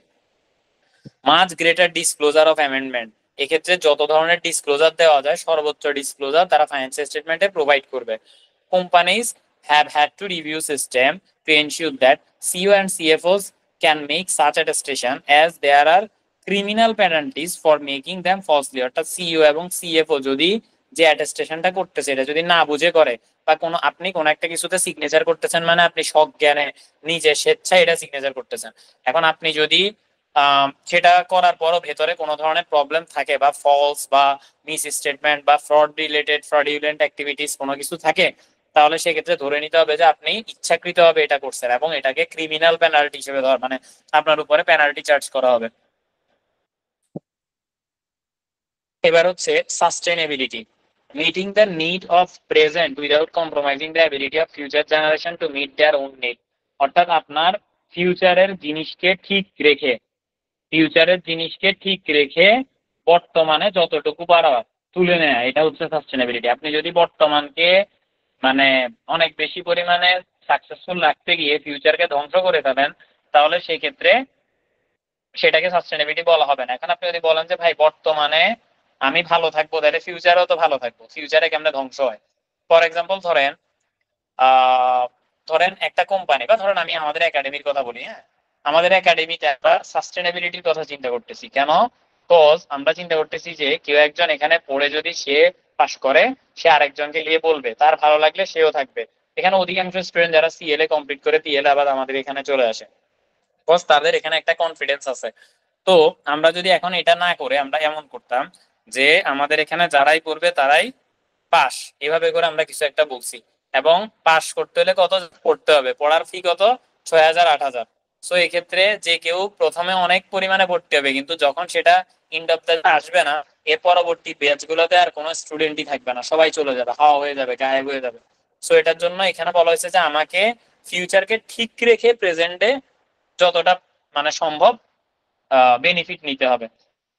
Much greater disclosure of amendment, এক্ষেত্রে যত ধরনের ডিসক্লোজার দেওয়া যায় সর্বোচ্চ ডিসক্লোজার তারা ফাইন্যান্সিয়াল স্টেটমেন্টে প্রোভাইড করবে। Companies have had to review system to ensure that CEO and CFO's can make such attestation as there are criminal penalties for making them falsely। অর্থাৎ সিইও এবং সিএফও যদি যে অ্যাটেস্টেশনটা করতেছে এটা যদি না বুঝে করে, বা কোনো আপনি কোন একটা কিছুতে সিগনেচার করতেছেন মানে আপনি সজ্ঞানে নিজে স্বেচ্ছায় এটা সিগনেচার করতেছেন। এখন আপনি যদি সেটা করার পরও ভেতরে কোনো ধরনের প্রবলেম থাকে বা ফলস বা মিস স্টেটমেন্ট বা ফ্রডুলেন্ট অ্যাক্টিভিটিস কোনো কিছু থাকে, তাহলে সেক্ষেত্রে ধরে নিতে হবে যে আপনি ইচ্ছাকৃতভাবে এটা করছেন এবং এটাকে ক্রিমিনাল পেনাল্টি হিসেবে মানে আপনার উপরে পেনাল্টি চার্জ করা হবে। এবার হচ্ছে sustainability, meeting the need of present without compromising the ability of future generation to meet their own need। অর্থাৎ আপনার ফিউচারের জিনিসকে ঠিক রেখে বর্তমানে যতটুকু পারা তুলে নেয়া, এটা হচ্ছে সাস্টেনেবিলিটি। আপনি যদি বর্তমানকে মানে অনেক বেশি পরিমাণে সাকসেসফুল রাখতে গিয়ে ফিউচারকে ধ্বংস করে ফেলেন, তাহলে সেই ক্ষেত্রে সেটাকে সাস্টেনেবিলিটি বলা হবে না। এখন আপনি যদি বলেন যে ভাই বর্তমানে আমি ভালো থাকবো, তাহলে ফিউচারেও তো ভালো থাকবো, ফিউচারে কেমনে ধ্বংস হয়। ফর এক্সাম্পল ধরেন একটা কোম্পানি, বা ধরেন আমি আমাদের একাডেমির কথা বলি, হ্যাঁ আমাদের একাডেমিতে একটা সাস্টেনেবিলিটির কথা চিন্তা করতেছি। কেন? কজ আমরা চিন্তা করতেছি যে কেউ একজন এখানে পড়ে যদি সে পাস করে, সে আরেকজনকে গিয়ে বলবে, তার ভালো লাগলে সেও থাকবে। এখানে অধিকাংশ স্টুডেন্ট যারা সিএলএ কমপ্লিট করে পিএলএ আবার আমাদের এখানে চলে আসে, কজ তাদের এখানে একটা কনফিডেন্স আছে। তো আমরা যদি এখন এটা না করে আমরা এমন করতাম যে আমাদের এখানে যারাই পড়বে তারাই পাস, এভাবে করে আমরা কিছু একটা বলছি, এবং পাস করতে হলে কত পড়তে হবে, পড়ার ফি কত, 6,000 8,000। সো এক্ষেত্রে যে কেউ প্রথমে অনেক পরিমাণে ভর্তি হবে, কিন্তু যখন সেটা এন্ড অফ দ্য আসবে না, এর পরবর্তী ব্যাচ গুলোতে আর কোনো স্টুডেন্টই থাকবে না, সবাই চলে যাবে, হাওয়া হয়ে যাবে, গায়েব হয়ে যাবে। সো এটার জন্য এখানে বলা হয়েছে যে আমাকে ফিউচারকে ঠিক রেখে প্রেজেন্টে যতটা মানে সম্ভব বেনিফিট নিতে হবে।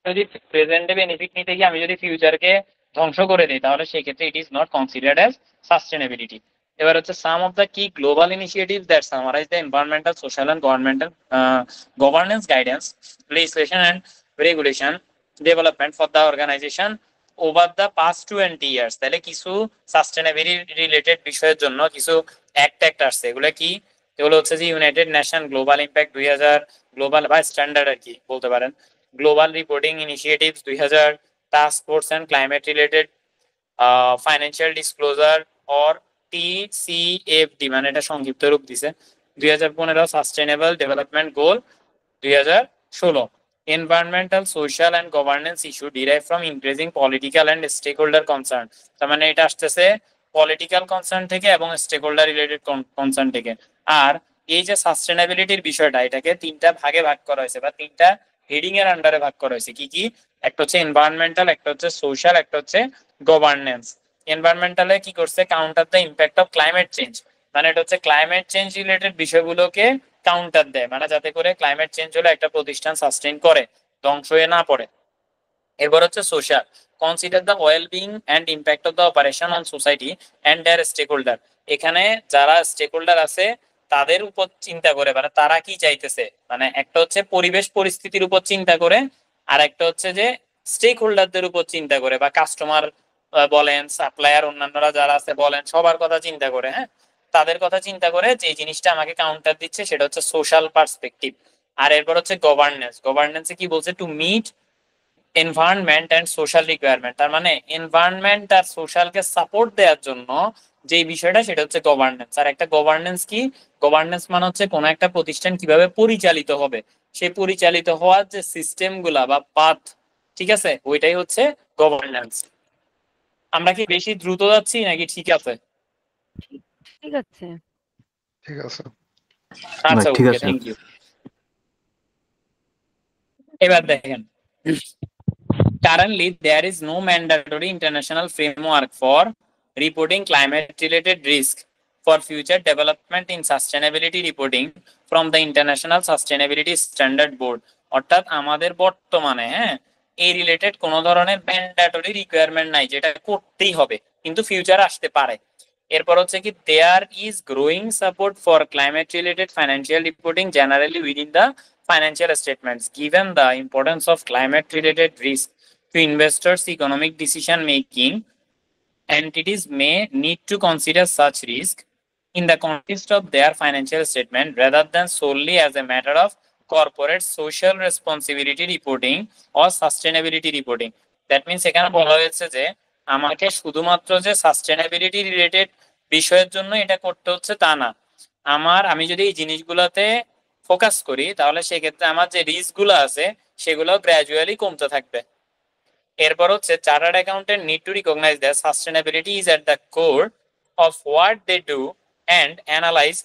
যদি প্রেজেন্টে বেনিফিট নিতে গিয়ে আমি যদি ফিউচারকে ধ্বংস করে দিই, তাহলে সেক্ষেত্রে it is not considered as sustainability. এবার হচ্ছে some of the key global initiatives that summarise the environmental, social and governance guidance, legislation and regulation development for the organization over the past 20 years। তাহলে কিছু sustainability related বিষয়ের জন্য কিছু act আসছে। এগুলো কি? এগুলো হচ্ছে যে United Nation global impact 2000, global বা স্ট্যান্ডার্ড আর কি বলতে পারেন, global reporting initiatives 2000, task force and climate related financial disclosure or TCFD, মানে এটা সংক্ষিপ্ত রূপ দিছে, 2015 sustainable development goal 2016। Environmental, social and governance issue derive from increasing political and stakeholder concern. তার মানে এটা আসতেছে পলিটিক্যাল কনসার্ন থেকে এবং স্টেক হোল্ডার রিলেটেড কনসার্ন থেকে। আর এই যে সাস্টেনেবিলিটির বিষয়টা, এটাকে তিনটা ভাগে ভাগ করা হয়েছে বা তিনটা হেডিং এর আন্ডারে ভাগ করা হয়েছে। কি কি? একটা হচ্ছে এনভায়রনমেন্টাল, একটা হচ্ছে সোশ্যাল, একটা হচ্ছে গভর্নেন্স। এনভায়রনমেন্টালে কি করছে? Counter the impact of climate change, মানে এটা হচ্ছে ক্লাইমেট চেঞ্জ রিলেটেড বিষয়গুলোকে কাউন্টার দেয়, মানে যাতে করে ক্লাইমেট চেঞ্জ হলে একটা প্রতিষ্ঠান সাস্টেইন করে, ধ্বংস হয়ে না পড়ে। এরপর হচ্ছে social, consider the wellbeing and impact of the operation on society and their stakeholder. এখানে যারা স্টেক হোল্ডার আছে তাদের উপর চিন্তা করে, মানে তারা কি চাইতেছে, মানে একটা হচ্ছে পরিবেশ পরিস্থিতির উপর চিন্তা করে, আর একটা হচ্ছে যে স্টেক হোল্ডারদের উপর চিন্তা করে, বা কাস্টমার বলেন, সাপ্লায়ার, অন্যান্যরা যারা আছে বলেন, সবার কথা চিন্তা করে, হ্যাঁ তাদের কথা চিন্তা করে যে জিনিসটা আমাকে কাউন্টার দিচ্ছে সেটা হচ্ছে সোশ্যাল পার্সপেক্টিভ। আর এরপর হচ্ছে গভর্নেন্সে কি বলছে? To meet environment and social requirement, তার মানে এনভায়রনমেন্ট আর সোশ্যালকে সাপোর্ট দেওয়ার জন্য যে বিষয়টা সেটা হচ্ছে গভর্নেন্স। আর একটা গভর্নেন্স কি? গভর্নেন্স মানে হচ্ছে কোন একটা প্রতিষ্ঠান কিভাবে পরিচালিত হবে, সেই পরিচালিত হওয়ার যে সিস্টেম গুলা বা পাথ, ঠিক আছে, ওইটাই হচ্ছে গভর্নেন্স। আমরা কি বেশি দ্রুত যাচ্ছি নাকি ঠিক আছে?
ঠিক আছে।
ঠিক আছে।
আচ্ছা,
ঠিক
ওকে,
আছে।
Thank you. এবার দেখেন, currently there is no mandatory international framework for reporting climate related risk for future development in sustainability reporting from the International Sustainability Standard Board। অর্থাৎ আমাদের বর্তমানে এই রিলেটেড কোন ধরনের ম্যান্ডেটরি রিকোয়ারমেন্ট নাই যেটা করতেই হবে, কিন্তু ফিউচার আসতে পারে। এরপর হচ্ছে কি, there is growing support for climate related financial reporting generally within the financial statements, given the importance of climate related risk to investors' economic decision making. Entities may need to consider such risk in the context of their financial statement rather than solely as a matter of corporate social responsibility reporting or sustainability reporting. That means এখানে বলা হয়েছে যে আমাকে শুধুমাত্র যে sustainability related বিষয়ের জন্য এটা করতে হচ্ছে তা না, আমি যদি এই জিনিসগুলোতে ফোকাস করি তাহলে সেক্ষেত্রে আমার যে রিস্ক গুলো আছে সেগুলো গ্র্যাজুয়ালি কমতে থাকবে। এরপর হচ্ছে chartered accountant need to recognise that sustainability is at the core of what they do and analyse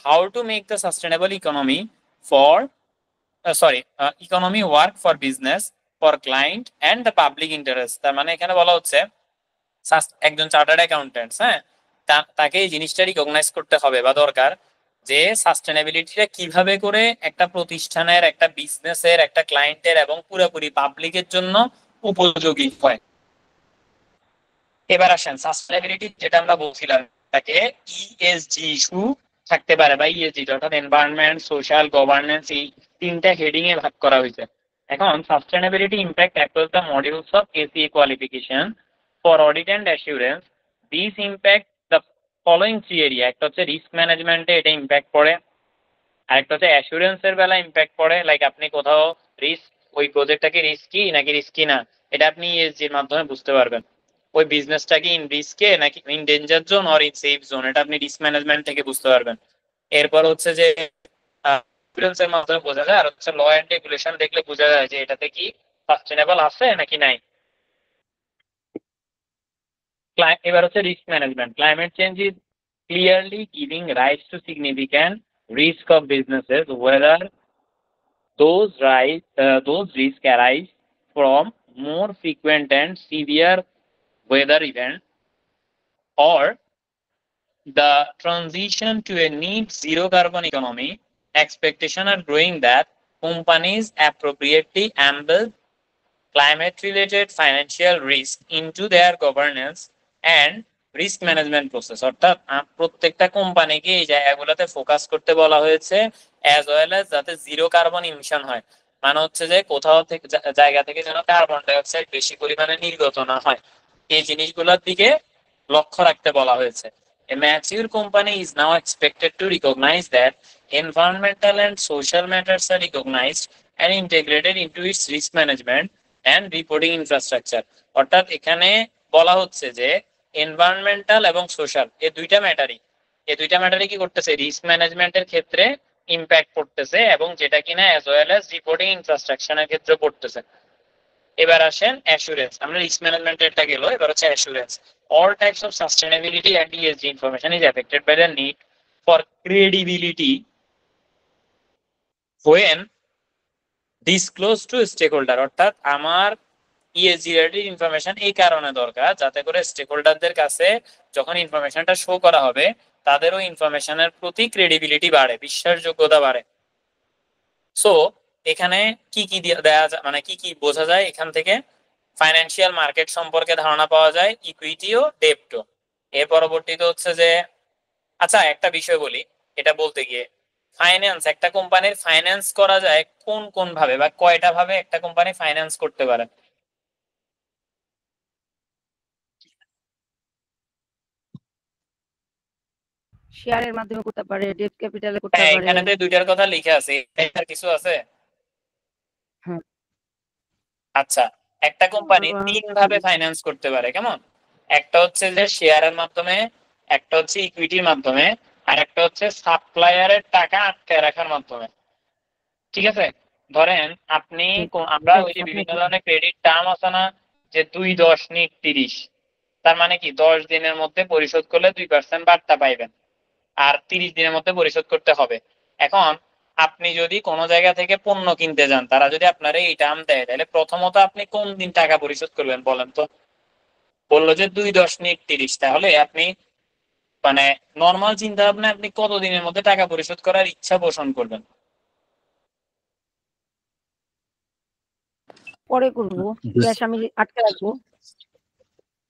how to make the sustainable economy for economy work for business for client and the public interest. তার মানে এখানে বলা হচ্ছে একজন chartered accountant, হ্যাঁ, তাকে এই জিনিসটা রিকগনাইজ করতে হবে বা দরকার যে সাস্টেনেবিলিটিটা কিভাবে করে একটা প্রতিষ্ঠানের, একটা বিজনেসের, একটা ক্লায়েন্টের এবং পুরোপুরি পাবলিকের জন্য উপযোগী হয়। এবার আসেন সাস্টেনেবিলিটি যেটা আমরা বলছিলাম তাকে ইএসজি ইস্যু থাকতে পারে বা ইএসজি অর্থাৎ এনভায়রনমেন্ট, সোশ্যাল, গভর্নেন্স, এই তিনটা হেডিং এ ভাগ করা হয়েছে। এখন sustainability impact across the modules of এসিএ qualification for audit and assurance. This impact the following three area. একটা হচ্ছে রিস্ক ম্যানেজমেন্টে এটা ইম্প্যাক্ট পড়ে, আরেকটা হচ্ছে অ্যাসুরেন্সের বেলা ইম্প্যাক্ট পড়ে, লাইক আপনি কোথাও রিস্ক, ওই প্রজেক্টটাকে রিস্কি নাকি রিস্কি না এটা আপনি ইএসজির মাধ্যমে বুঝতে পারবেন। ওই বিজনেসটা কি ইন রিস্কে নাকি in danger zone or in safe zone, এটা আপনি রিস্ক ম্যানেজমেন্ট থেকে বুঝতে পারবেন। এরপর হচ্ছে যে অ্যাসুরেন্সের মাধ্যমে বোঝা যায়, আর হচ্ছে ল অ্যান্ড রেগুলেশন দেখলে বোঝা যায় যে এটাতে কি সাস্টেনেবল আছে নাকি নাই। এবার হচ্ছে risk management. Climate change is clearly giving rise to significant risk of businesses, whether those risks arise from more frequent and severe weather events or the transition to a net zero carbon economy. Expectations are growing that companies appropriately embed climate related financial risk into their governance and risk management process. অর্থাৎ প্রত্যেকটা কোম্পানিকে এই জায়গাগুলোতে focus করতে বলা হয়েছে, as well as যাতে zero carbon emission হয়, মানে হচ্ছে যে কোথাও থেকে জায়গা থেকে যেন কার্বন ডাইঅক্সাইড বেশি পরিমাণে নির্গত না হয়, এই জিনিসগুলোর দিকে লক্ষ্য রাখতে বলা হয়েছে। A mature company is now expected to recognize that environmental and social matters are recognized and integrated into its risk management and reporting infrastructure. অর্থাৎ এখানে বলা হচ্ছে যে এনভায়রনমেন্টাল এবং সোশ্যাল এই দুইটা ম্যাটারই কি করতেছে, রিস্ক ম্যানেজমেন্টের ক্ষেত্রে ইম্প্যাক্ট পড়তেছে এবং যেটা কিনা অ্যাজ ওয়েল অ্যাজ রিপোর্টিং ইনফ্রাস্ট্রাকচারের ক্ষেত্রে পড়তেছে। এবার আসেন অ্যাসুরেন্স। আমরা রিস্ক ম্যানেজমেন্টেরটা গেল, এবার হচ্ছে assurance. All types of sustainability and ESG information is affected by the need for credibility when disclosed to stakeholder। অর্থাৎ আমার ইএসজি রিলেটেড ইনফরমেশন এই কারণে দরকার যাতে করে স্টেক হোল্ডারদের কাছে যখন ইনফরমেশনটা শো করা হবে তাদেরও ইনফরমেশনের প্রতি ক্রেডিবিলিটি বাড়ে, বিশ্বাসযোগ্যতা বাড়ে। সো এখানে কি কি দেয়া যায়, মানে কি কি বোঝা যায় এখান থেকে? ফাইন্যান্সিয়াল মার্কেট সম্পর্কে ধারণা পাওয়া যায়, ইকুইটিও ডেপ্টও। এর পরবর্তীতে হচ্ছে যে আচ্ছা একটা বিষয় বলি, এটা বলতে গিয়ে ফাইন্যান্স, একটা কোম্পানির ফাইন্যান্স করা যায় কোন কোন ভাবে বা কয়টা ভাবে একটা কোম্পানি ফাইন্যান্স করতে পারে?
শেয়ারের মাধ্যমে করতে পারে, ডেট ক্যাপিটালে করতে
হ্যাঁ,
পারে।
এখানে দুইটার কথা লিখে আছে, আর কিছু আছে?
হ্যাঁ।
আচ্ছা, একটা কোম্পানি তিন ভাবে ফাইন্যান্স করতে পারে, কেমন? একটা হচ্ছে যে শেয়ারের মাধ্যমে, একটা হচ্ছে ইকুইটির মাধ্যমে, আর একটা হচ্ছে সাপ্লায়ারের টাকা আটকে রাখার মাধ্যমে। ঠিক আছে, ধরেন আপনি আমরা ওই যে বিভিন্ন ধরনের ক্রেডিট টার্ম আছে না, যে 2, 10, 90, 30, তার মানে কি 10 দিনের মধ্যে পরিশোধ করলে 2% বার্তা পাইবেন আর 30 দিনের মধ্যে পরিশোধ করতে হবে। এখন আপনি যদি কোনো জায়গা থেকে পণ্য কিনতে যান, তারা যদি আপনার এই টার্ম দেয়, তাহলে প্রথমত আপনি কোন দিন টাকা পরিশোধ করবেন বলেন তো? বললো যে 2, 10, 90, 30, তাহলে আপনি মানে নর্মাল চিন্তা ভাবনা আপনি কত দিনের মধ্যে টাকা পরিশোধ করার ইচ্ছা পোষণ করবেন?
পরে করবো, ক্যাশ আমি আটকে রাখবো।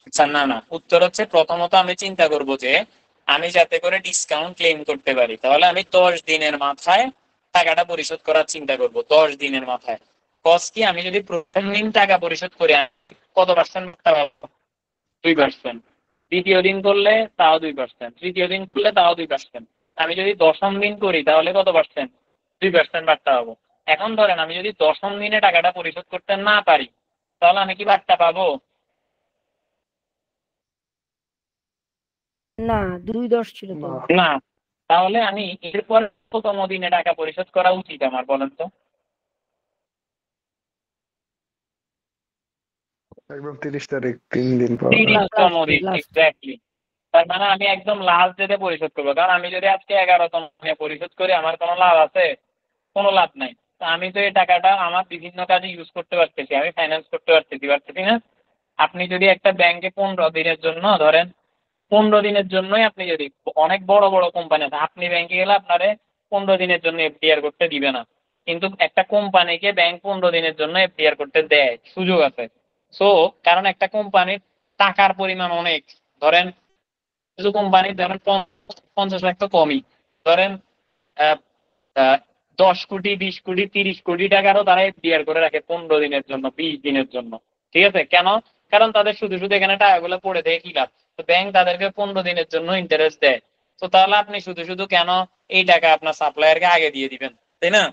আচ্ছা, না না, উত্তর হচ্ছে প্রথমত আমি চিন্তা করব যে আমি যাতে করে ডিসকাউন্ট ক্লেম করতে পারি, তাহলে আমি 10 দিনের মাথায় টাকাটা পরিশোধ করার চিন্তা করব। 10 দিনের মাথায় কস কি, আমি যদি প্রথম দিন টাকা পরিশোধ করি কত পার্সেন্ট পাবো? 2%। দ্বিতীয় দিন করলে তাও 2%, তৃতীয় দিন করলে তাও 2%। আমি যদি দশম দিন করি তাহলে কত পার্সেন্ট? 2% বাড়তে পাবো। এখন ধরেন আমি যদি 10ম দিনে টাকাটা পরিশোধ করতে না পারি, তাহলে আমি কি বার্তা পাবো?
না, 2-10 ছিল তো।
না,
না। তাহলে আমি এরপর কততম দিনে টাকা পরিশোধ করা উচিত আমার, বলেন তো?
একদম 30 তারিখ, 3 দিন পর।
30তম দিন,
লাস্ট।
এক্স্যাক্টলি। তার মানে আমি একদম লাস্ট ডেটে পরিশোধ করবো, কারণ আমি যদি আজকে 11তম দিনে পরিশোধ করি আমার কোনো লাভ আছে? কোনো লাভ নাই। তা আমি তো এই টাকাটা আমার বিভিন্ন কাজে ইউজ করতে পারতেছি, আমি ফাইন্যান্স করতে পারতেছি না? আপনি যদি একটা ব্যাংকে 15 দিনের জন্য ধরেন, 15 দিনের জন্যই আপনি যদি, অনেক বড় বড় কোম্পানি আছে, আপনি ব্যাংকে গেলে আপনারে 15 দিনের জন্য এফডিআর করতে দিবে না, কিন্তু একটা কোম্পানিকে ব্যাংক 15 দিনের জন্য এফডিআর করতে দেয়, সুযোগ আছে। সো কারণ একটা কোম্পানির টাকার পরিমাণ অনেক, ধরেন কিছু কোম্পানি ধরেন 50 লাখ তো কমই, ধরেন আহ, আহ, 10 কোটি, 20 কোটি, 30 কোটি টাকারও তারা এফডিআর করে রাখে 15 দিনের জন্য, 20 দিনের জন্য। ঠিক আছে, কেন? কারণ তাদের শুধু শুধু এখানে টাকাগুলো পড়ে দেয়, কি লাভ? তো ব্যাংক তাদেরকে 15 দিনের জন্য ইন্টারেস্ট দেয়। তো তাহলে আপনি শুধু শুধু কেন এই টাকা আপনার সাপ্লায়ারকে আগে দিয়ে দিবেন, তাই না?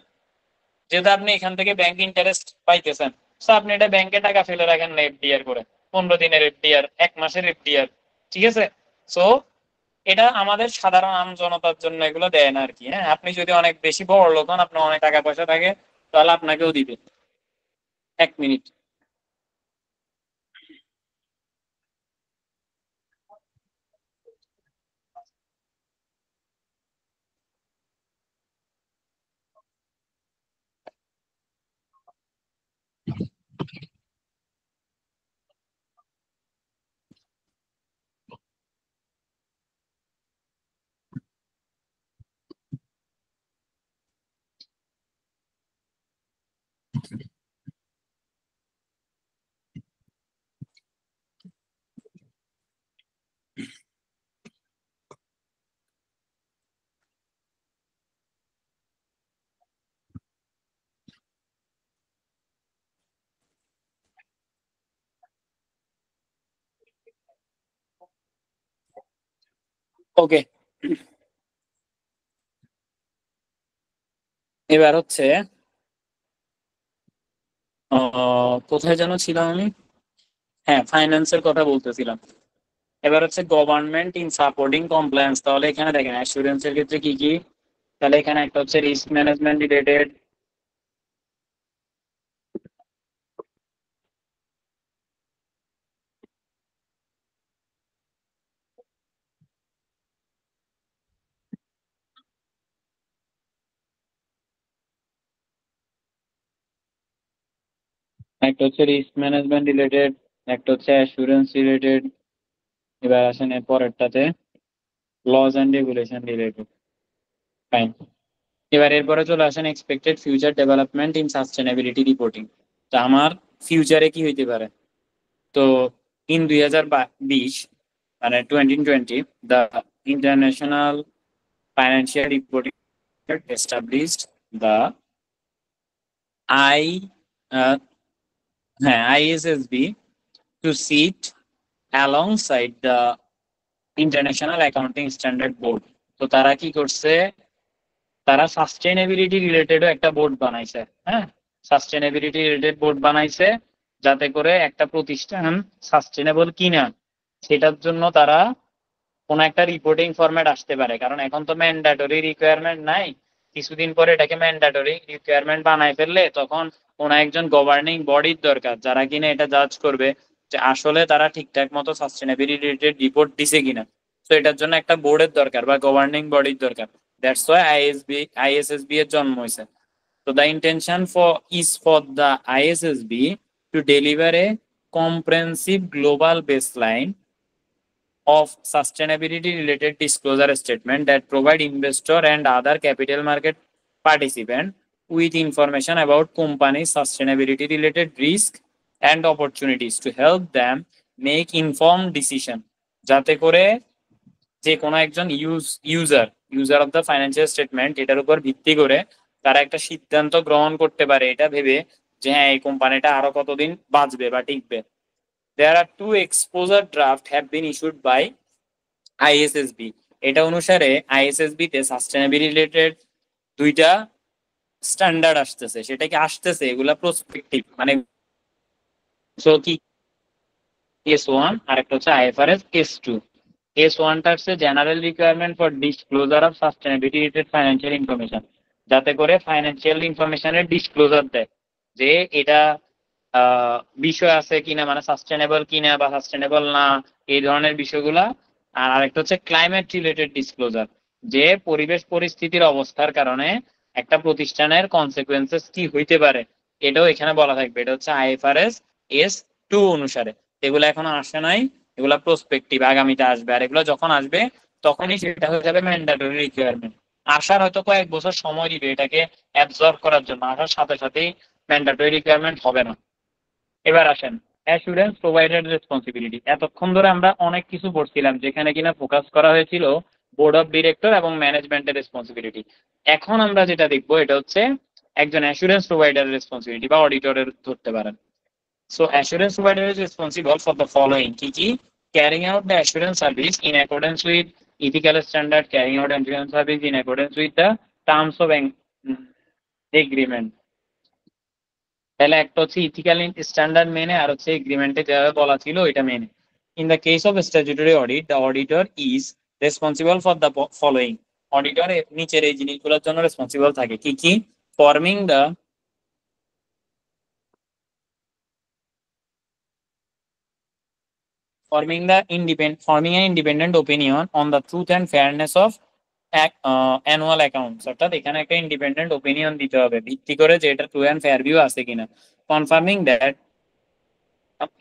যেহেতু আপনি এখান থেকে ব্যাংক ইন্টারেস্ট পাইতেছেন, তো আপনি এটা ব্যাংকে টাকা ফেলে রাখেন না এফডিআর করে, 15 দিনের এফডিআর, 1 মাসের এফডিআর। ঠিক আছে। সো এটা আমাদের সাধারণ আম জনতার জন্য এগুলো দেয় না আর কি। হ্যাঁ, আপনি যদি অনেক বেশি বড় লোক হন, আপনার অনেক টাকা পয়সা থাকে, তাহলে আপনাকেও দিবে। 1 মিনিট। ওকে, এবার হচ্ছে কোথায় যেন ছিলাম আমি? হ্যাঁ, ফাইন্যান্সের কথা বলতেছিলাম। এবার হচ্ছে গভর্নমেন্ট ইন সাপোর্টিং কমপ্লায়েন্স। তাহলে এখানে দেখেন অ্যাসুরেন্সের ক্ষেত্রে কি কি। তাহলে এখানে একটা হচ্ছে রিস্ক ম্যানেজমেন্ট রিলেটেড, একটা হচ্ছে রিস্ক ম্যানেজমেন্ট রিলেটেড, একটা হচ্ছে অ্যাসুরেন্স রিলেটেড। এবার আসেন এর পরেরটাতে, laws and regulation related. Fine. এবার এরপরে চলে আসেন expected future development in sustainability reporting. তো আমার ফিউচারে কি হইতে পারে? তো ইন 2020, মানে 2020, the international financial reporting established the I হ্যাঁ ISSB to sit alongside the international accounting standard board. তো তারা কি করছে? তারা সাস্টেনেবিলিটি রিলেটেডও একটা বোর্ড বানাইছে। হ্যাঁ, সাস্টেনেবিলিটি রিলেটেড বোর্ড বানাইছে, যাতে করে একটা প্রতিষ্ঠান সাস্টেনেবল কিনা সেটার জন্য তারা কোন একটা রিপোর্টিং ফরম্যাট আসতে পারে। কারণ এখন তো ম্যান্ডেটরি রিকোয়ারমেন্ট নাই, কিছুদিন পরে এটাকে ম্যান্ডেটরি রিকোয়ারমেন্ট বানাই ফেললে তখন কোন একজন গভর্নিং বডির দরকার, যারা কিনা এটা জাজ করবে যে আসলে তারা ঠিকঠাক মতো সাস্টেনেবিলিটি রিলেটেড রিপোর্ট দিছে কিনা। তো এটার জন্য একটা বোর্ডের দরকার বা গভর্নিং বডির দরকার। দ্যাটস ওয়াই আইএসএসবি এর জন্ম হয়েছে। So the intention is for the ISSB to deliver a comprehensive global baseline of sustainability related disclosure statement that provide investor and other capital market participant with information about companies sustainability related risk and opportunities to help them make informed decision, যাতে করে যে কোনো একজন user of the financial statement এটার উপর ভিত্তি করে তারা একটা সিদ্ধান্ত গ্রহণ করতে পারে, এটা ভেবে যে হ্যাঁ এই কোম্পানিটা আরো কতদিন বাঁচবে বা টিকবে। There are 2 exposure draft have been issued by ISSB. এটা অনুসারে আইএসএসবি তে সাস্টেনেবিলিটি রিলেটেড 2টা স্ট্যান্ডার্ড আসতেছে, সেটা কি আসতেছে, এগুলা প্রসপেক্টিভ, মানে সো কি S1 আর একটা হচ্ছে IFRS S2। S1টা হচ্ছে general requirement for disclosure of sustainability related financial information, যাতে করে ফাইন্যান্সিয়াল ইনফরমেশনের ডিসক্লোজার দেয় যে এটা বিষয় আছে কিনা, মানে সাস্টেনেবল কিনা বা সাস্টেনেবল না, এই ধরনের বিষয়গুলা। আর আরেকটা হচ্ছে ক্লাইমেট রিলেটেড ডিসক্লোজার, যে পরিবেশ পরিস্থিতির অবস্থার কারণে একটা প্রতিষ্ঠানের কনসিকুয়েন্সেস কি হইতে পারে, এটাও এখানে বলা থাকবে। এটা হচ্ছে IFRS S2 অনুসারে। এগুলো এখনো আসে নাই, এগুলা প্রসপেক্টিভ, আগামীতে আসবে। আর এগুলো যখন আসবে তখনই সেটা হয়ে যাবে ম্যান্ডেটরি রিকোয়ারমেন্ট। আসার হয়তো কয়েক বছর সময় দিবে এটাকে অ্যাবজর্ব করার জন্য, আসার সাথে সাথেই ম্যান্ডেটরি রিকোয়ারমেন্ট হবে না। এবার আসেন অ্যাসুরেন্স প্রোভাইডার রেসপন্সিবিলিটি। এতক্ষণ ধরে আমরা অনেক কিছু পড়ছিলাম যেখানে কিনা ফোকাস করা হয়েছিল বোর্ড অফ ডিরেক্টর এবং ম্যানেজমেন্টের রেসপন্সিবিলিটি। এখন আমরা যেটা দেখবো এটা হচ্ছে একজন অ্যাসুরেন্স প্রোভাইডারের রেসপন্সিবিলিটি বা অডিটরের ধরতে পারেন। So assurance provider is responsible for the following, কি carrying out the assurance service in accordance with ethical standard, carrying out assurance service in accordance with the terms of agreement. তাহলে একটা হচ্ছে ethical standard মেনে, আর হচ্ছে এগ্রিমেন্টে যেভাবে বলা ছিল ওইটা মেনে। In the case of statutory audit, the auditor is responsible for the following. Auditor নিচের এই জিনিসগুলোর জন্য রেসপন্সিবল থাকে, কি forming an independent opinion on the truth and fairness of annual accounts. অর্থাৎ এখানে একটা ইন্ডিপেন্ডেন্ট ওপিনিয়ন দিতে হবে ভিত্তি করে যে এটা ট্রু অ্যান্ড ফেয়ার ভিউ আছে কিনা। Confirming that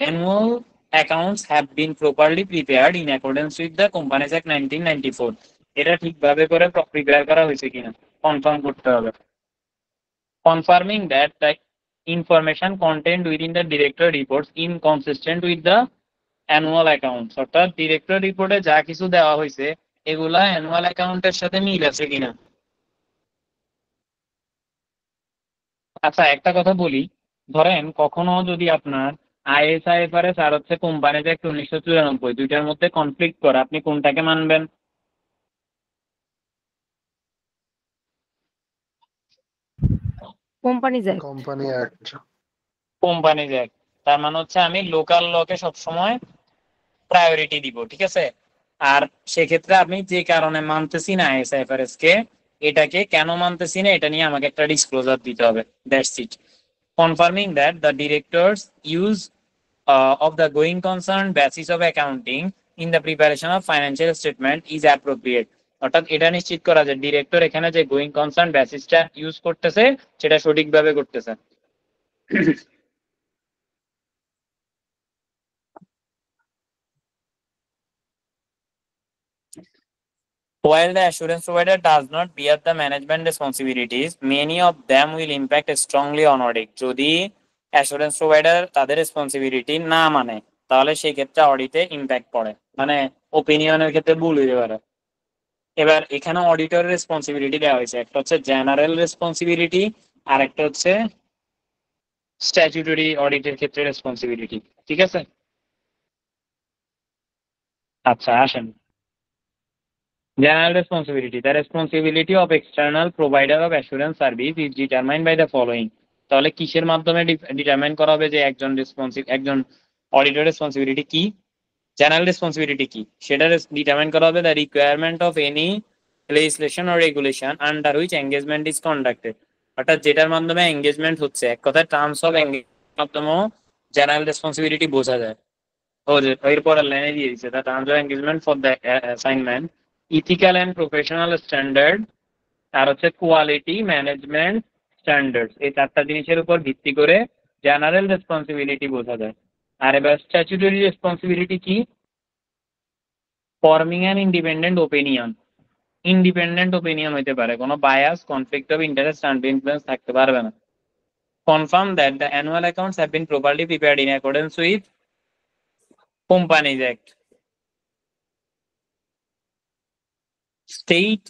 annual accounts have been properly prepared in accordance with the Companies act 1994। এটা ঠিকভাবে করে প্রিপেয়ার করা হয়েছে কিনা কনফার্ম করতে হবে। Confirming that the information content within the director reports inconsistent with the annual accounts. অর্থাৎ ডিরেক্টর রিপোর্টে যা কিছু দেওয়া হয়েছে এগুলা অ্যানুয়াল অ্যাকাউন্টের সাথে মিল আছে কিনা। আচ্ছা একটা কথা বলি, ধরেন কখনো যদি আপনার IFRS আর হচ্ছে কোম্পানিজ অ্যাক্ট 1994 দুইটার মধ্যে কনফ্লিক্ট করে, আপনি কোনটাকে মানবেন?
Companies act.
Company act.
Companies Act, তার মানে হচ্ছে আমি লোকাল লকে সবসময় প্রায়োরিটি দিব, ঠিক আছে। আর সেক্ষেত্রে আমি যে কারণে মানতেছি না IFRS কে, এটাকে কেন মানতেছি না এটা নিয়ে আমাকে একটা ডিসক্লোজার দিতে হবে। That's it. Confirming that the directors use of the going concern basis of accounting in the preparation of financial statement is appropriate। অর্থাৎ এটা নিশ্চিত করা যে ডিরেক্টর এখানে যে গোয়িং কনসার্ন বেসিসটা ইউজ করতেছে সেটা সঠিকভাবে করতেছে। While the assurance provider does not bear the management responsibilities, many of them will impact strongly on audit। যদি অ্যাসুরেন্স প্রোভাইডার তাদের রেসপন্সিবিলিটি না মানে তাহলে সেই ক্ষেত্রে অডিটে ইম্প্যাক্ট পড়ে, মানে ওপিনিয়নের ক্ষেত্রে ভুল হতে পারে। এবার এখানে অডিটর রেসপন্সিবিলিটি দেওয়া হয়েছে, একটা হচ্ছে জেনারেল রেসপন্সিবিলিটি আর একটা হচ্ছে স্ট্যাটিউটরি অডিটের ক্ষেত্রে রেসপন্সিবিলিটি, ঠিক আছে। আচ্ছা আসেন general responsibility. The responsibility of external provider of assurance service is determined by the following। তাহলে কিসের মাধ্যমে ডিটারমাইন করা হবে যে একজন অডিটর রেসপন্সিবিলিটি কি, জেনারেল রেসপন্সিবিলিটি কি, সেটা ডিটারমাইন করা হবে the requirement of any legislation or regulation under which engagement is conducted। অর্থাৎ যেটার মাধ্যমে এঙ্গেজমেন্ট হচ্ছে, এক কথায় টার্মস অফ এঙ্গেজমেন্ট মাধ্যমে জেনারেল রেসপন্সিবিলিটি বোঝা যায়। ও যে এরপরের লাইনে দিয়ে দিচ্ছে the terms of engagement for the assignment, ethical and professional standard, আর হচ্ছে কোয়ালিটি ম্যানেজমেন্ট স্ট্যান্ডার্ডস। এই চারটা জিনিসের উপর ভিত্তি করে জেনারেল রেসপন্সিবিলিটি বোঝা যায়। আর এবার স্ট্যাচুটরি রেসপন্সিবিলিটি কি? Forming an independent opinion. Independent opinion হইতে পারে, কোনো bias, conflict of interest, influence থাকতে পারবে না। Confirm that the annual accounts have been properly prepared in accordance with companies act. State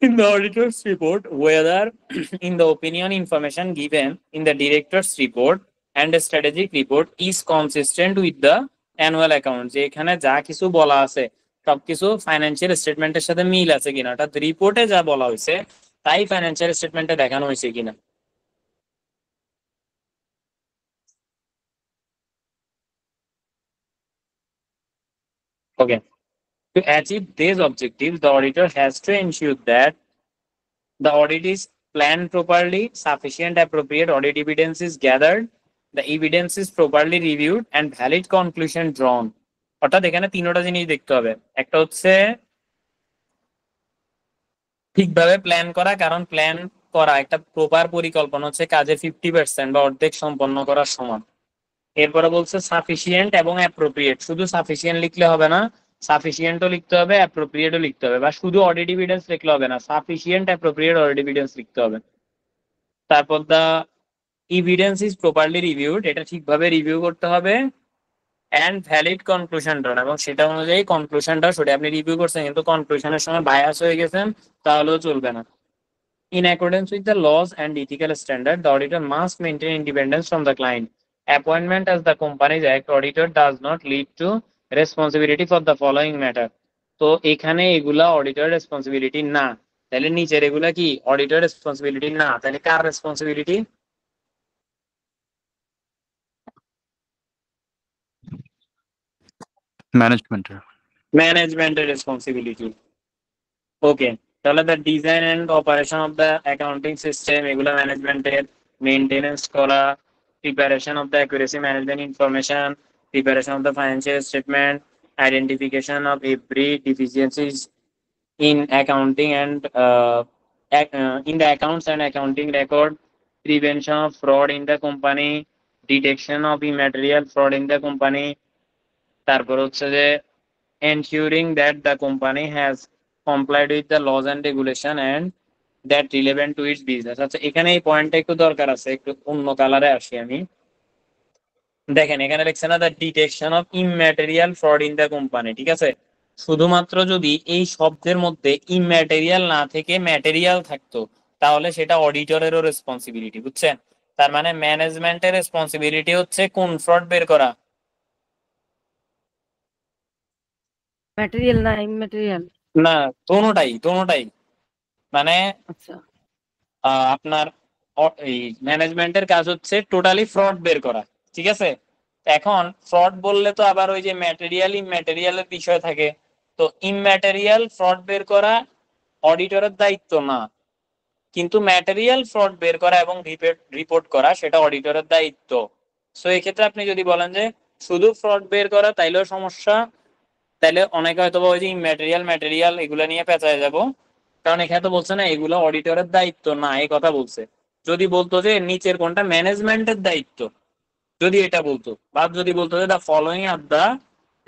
in the auditor's report whether in the opinion information given in the director's report and the strategic report is consistent with the annual account। যে এখানে যা কিছু বলা আছে সবকিছু financial স্টেটমেন্টের সাথে মিল আছে কিনা, অর্থাৎ রিপোর্টে যা বলা হয়েছে তাই ফাইন্যান্সিয়াল স্টেটমেন্টে দেখানো হয়েছে কিনা। Okay. To achieve these objectives, the auditor has to ensure that the audit is planned properly, sufficient appropriate audit evidence is gathered, the evidence is properly reviewed, and valid conclusion drawn. অর্থাৎ এখানে তিনটা জিনিস দেখতে হবে। একটা হচ্ছে ঠিকভাবে plan করা, কারণ প্ল্যান করা একটা প্রপার পরিকল্পনা হচ্ছে কাজে 50% বা অর্ধেক সম্পন্ন করার সমান। এরপরে বলছে সাফিসিয়েন্ট এবং অ্যাপ্রোপ্রিয়েট, শুধু সাফিসিয়েন্ট লিখলে হবে না, সাফিসিয়েন্টও লিখতে হবে, অ্যাপ্রোপ্রিয়েটও লিখতে হবে, বা শুধু অডিট এভিডেন্স লিখলে হবে না, সাফিসিয়েন্ট অ্যাপ্রোপ্রিয়েট অডিট এভিডেন্স লিখতে হবে। তারপর দা এভিডেন্স ইজ প্রপারলি রিভিউড, এটা ঠিকভাবে রিভিউ করতে হবে, অ্যান্ড ভ্যালিড কনক্লুশন ড্রন, এবং সেটা অনুযায়ী কনক্লুশনটা সেটা আপনি রিভিউ করছেন কিন্তু কনক্লুশনের সময় বায়াস হয়ে গেছেন তাহলেও চলবে না। In accordance with the laws and ethical standard, the auditor must maintain independence from the client. Appointment as the Companies Act auditor does not lead to responsibility for the following matter. তো এখানে এগুলা auditor responsibility না, তাহলে নিচের এগুলা কি auditor responsibility না, তাহলে কার রেসপন্সিবিলিটি? ম্যানেজমেন্টের রেসপন্সিবিলিটি। ওকে, তাহলে the design and operation of the accounting system এগুলো ম্যানেজমেন্টের, মেইনটেনেন্স করা, preparation of the accuracy management information, preparation of the financial statement, identification of every deficiencies in accounting and in the accounts and accounting record, prevention of fraud in the company, detection of immaterial fraud in the company, তারপর হচ্ছে যে ensuring that the company has complied with the laws and regulation and that relevant to its business। আচ্ছা, এখানে এই পয়েন্টটা একটু দরকার আছে, একটু অন্য কালারে আসি আমি। দেখেন এখানে লিখছে না the detection of immaterial fraud in the company, ঠিক আছে? শুধুমাত্র যদি এই শব্দের মধ্যে ইমম্যাটেরিয়াল না থেকে ম্যাটেরিয়াল থাকতো তাহলে সেটা অডিটরেরও রেসপন্সিবিলিটি, বুঝছেন? তার মানে ম্যানেজমেন্টের রেসপন্সিবিলিটি হচ্ছে কোন ফ্রড বের করা?
ম্যাটেরিয়াল না ইমম্যাটেরিয়াল?
না, দোনোটাই। মানে
আচ্ছা,
আপনার এই ম্যানেজমেন্টের কাজ হচ্ছে টোটালি ফ্রড বের করা, ঠিক আছে? এখন ফ্রড বললে তো আবার ওই যে ম্যাটেরিয়াল ইমম্যাটেরিয়ালের বিষয় থাকে, তো ইমম্যাটেরিয়াল ফ্রড বের করা অডিটরের দায়িত্ব না, কিন্তু ম্যাটেরিয়াল ফ্রড বের করা এবং রিপোর্ট করা সেটা অডিটরের দায়িত্ব। সো এই ক্ষেত্রে আপনি যদি বলেন যে শুধু ফ্রড বের করা তাইলেও সমস্যা, তাইলে অনেকে হয়তো ওই যে ম্যাটেরিয়াল এগুলো নিয়ে পেঁচায় যাব, কারণ এখানে তো বলছে না এগুলো অডিটরের দায়িত্ব না, এই কথা বলছে। যদি বলতো যে নিচের কোনটা ম্যানেজমেন্টের দায়িত্ব, যদি এটা বলতো, বা যদি বলতো যে the following are the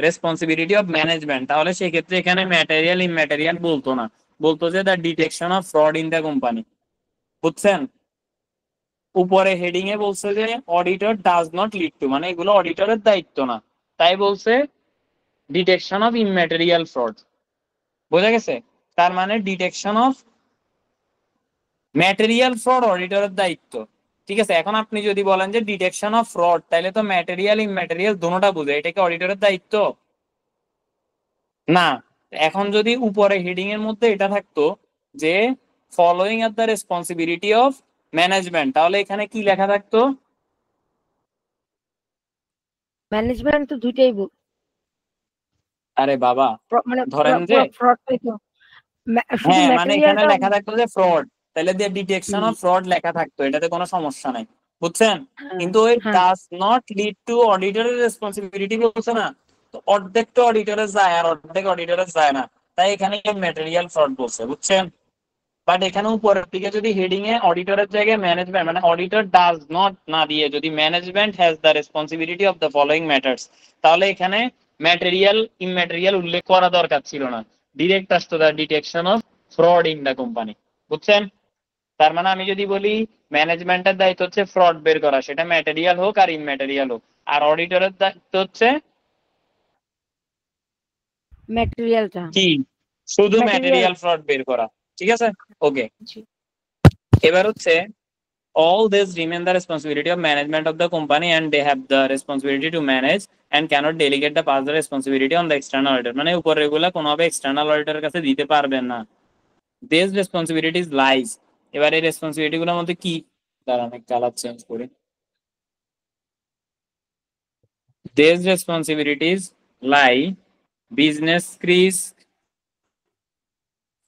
responsibility of management, তাহলে সেক্ষেত্রে এখানে ম্যাটেরিয়াল ইমম্যাটেরিয়াল বলতো না, বলতো যে the detection of fraud in the company, বুঝছেন? উপরে হেডিং এ বলছে যে auditor does not lead to, মানে এগুলো অডিটরের দায়িত্ব না, তাই বলছে ডিটেকশন অফ ইমম্যাটেরিয়াল ফ্রড। বোঝা গেছে? তার মানে ডিটেকশন অফ ম্যাটেরিয়াল ফ্রড অডিটরের দায়িত্ব, ঠিক আছে? এখন আপনি যদি বলেন যে ডিটেকশন অফ ফ্রড, তাহলে তো ম্যাটেরিয়াল ইমম্যাটেরিয়াল দোনোটা বুঝে, এটা কি অডিটরের দায়িত্ব? না। এখন যদি উপরে হেডিং এর মধ্যে এটা থাকতো যে following are the responsibility of management, তাহলে এখানে কি লেখা থাকতো?
ম্যানেজমেন্ট তো দুইটাই
আরে বাবা,
মানে
ধরেন যে
ফ্রডটাই তো শুধু
হ্যাঁ, মানে এখানে
ম্যাটেরিয়ালটা।
লেখা থাকতো যে ফ্রড, তাহলে দিয়ে ডিটেকশন অফ ফ্রড লেখা থাকতো, এটাতে কোনো সমস্যা নাই, বুঝছেন? কিন্তু ওই ডাজ নট লিড টু অডিটরের রেসপন্সিবিলিটি বলছে না, তো অর্ধেক তো অডিটরে যায় আর অর্ধেক অডিটরে যায় না, তাই এখানে ম্যাটেরিয়াল ফ্রড বলছে, বুঝছেন? বাট এখানে উপরের দিকে যদি হেডিং এ অডিটরের জায়গায় ম্যানেজমেন্ট, মানে অডিটর ডাজ নট না দিয়ে যদি management has the responsibility of the following matters, তাহলে এখানে ম্যাটেরিয়াল ইমম্যাটেরিয়াল উল্লেখ করা দরকার ছিল না, ডিরেক্ট আসতো the detection of fraud in the company, বুঝছেন? তার মানে আমি যদি বলি ম্যানেজমেন্টের দায়িত্ব হচ্ছে ফ্রড বের করা, সেটা ম্যাটেরিয়াল হোক আর ইমম্যাটেরিয়াল হোক, আর অডিটরের দায়িত্ব হচ্ছে
ম্যাটেরিয়ালটা
কি শুধু ম্যাটেরিয়াল ফ্রড বের করা, ঠিক আছে? ওকে, এবার হচ্ছে all this remain the responsibility of management of the company and they have the responsibility to manage and cannot delegate the pass the responsibility on the external auditor, মানে উপরে এগুলা কোনোভাবে এক্সটার্নাল অডিটরের কাছে দিতে পারবেন না। These responsibilities lies এবার এই রেসপন্সিবিলিটি গুলোর মধ্যে কি, দাঁড়ান আমি কালার চেঞ্জ করি। These responsibilities lie business risk,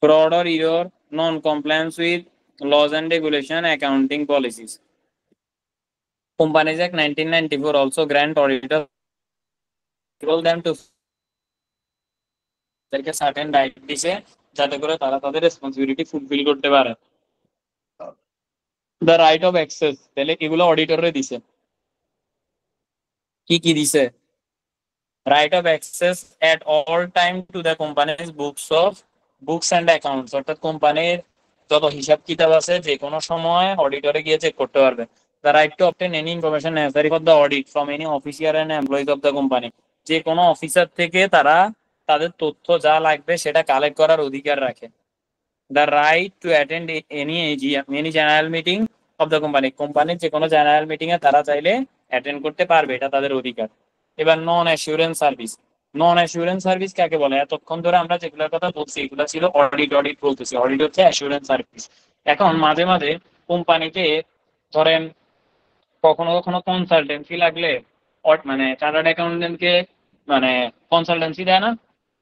fraud or error, non-compliance with laws and regulation, accounting policies. Companies Act 1994 also grant auditors them to তাদেরকে সার্টেন রাইট দিছে যাতে করে তারা তাদের রেসপন্সিবিলিটি ফুলফিল করতে পারে। দ্য রাইট অফ অ্যাক্সেস, তাহলে এগুলো অডিটরে দিছে। কি কি দিছে? Right of access at all time to the companies books and accounts, অর্থাৎ কোম্পানির যত হিসাব কিতাব আছে যে কোনো সময় অডিটরে গিয়ে চেক করতে পারবে। The right to obtain any information necessary for the audit from any official and employees of the company, যে কোনো অফিসার থেকে তারা তাদের তথ্য যা লাগবে সেটা কালেক্ট করার অধিকার রাখে। The right to attend any any general meeting of the company, কোম্পানির যে কোনো জেনারেল মিটিং এ তারা চাইলে অ্যাটেন্ড করতে পারবে, এটা তাদের অধিকার। এবার নন অ্যাসুরেন্স সার্ভিস, নন অ্যাসুরেন্স সার্ভিস কাকে বলে? এতক্ষণ ধরে আমরা যেগুলোর কথা বলছি এগুলো ছিল অডিট বলতেছি, অডিট হচ্ছে অ্যাসুরেন্স সার্ভিস। এখন মাঝে মাঝে কোম্পানিতে ধরেন কখনো কখনো কনসালটেন্সি লাগলে মানে চার্টার্ড অ্যাকাউন্টেন্টকে মানে কনসালটেন্সি দেয় না,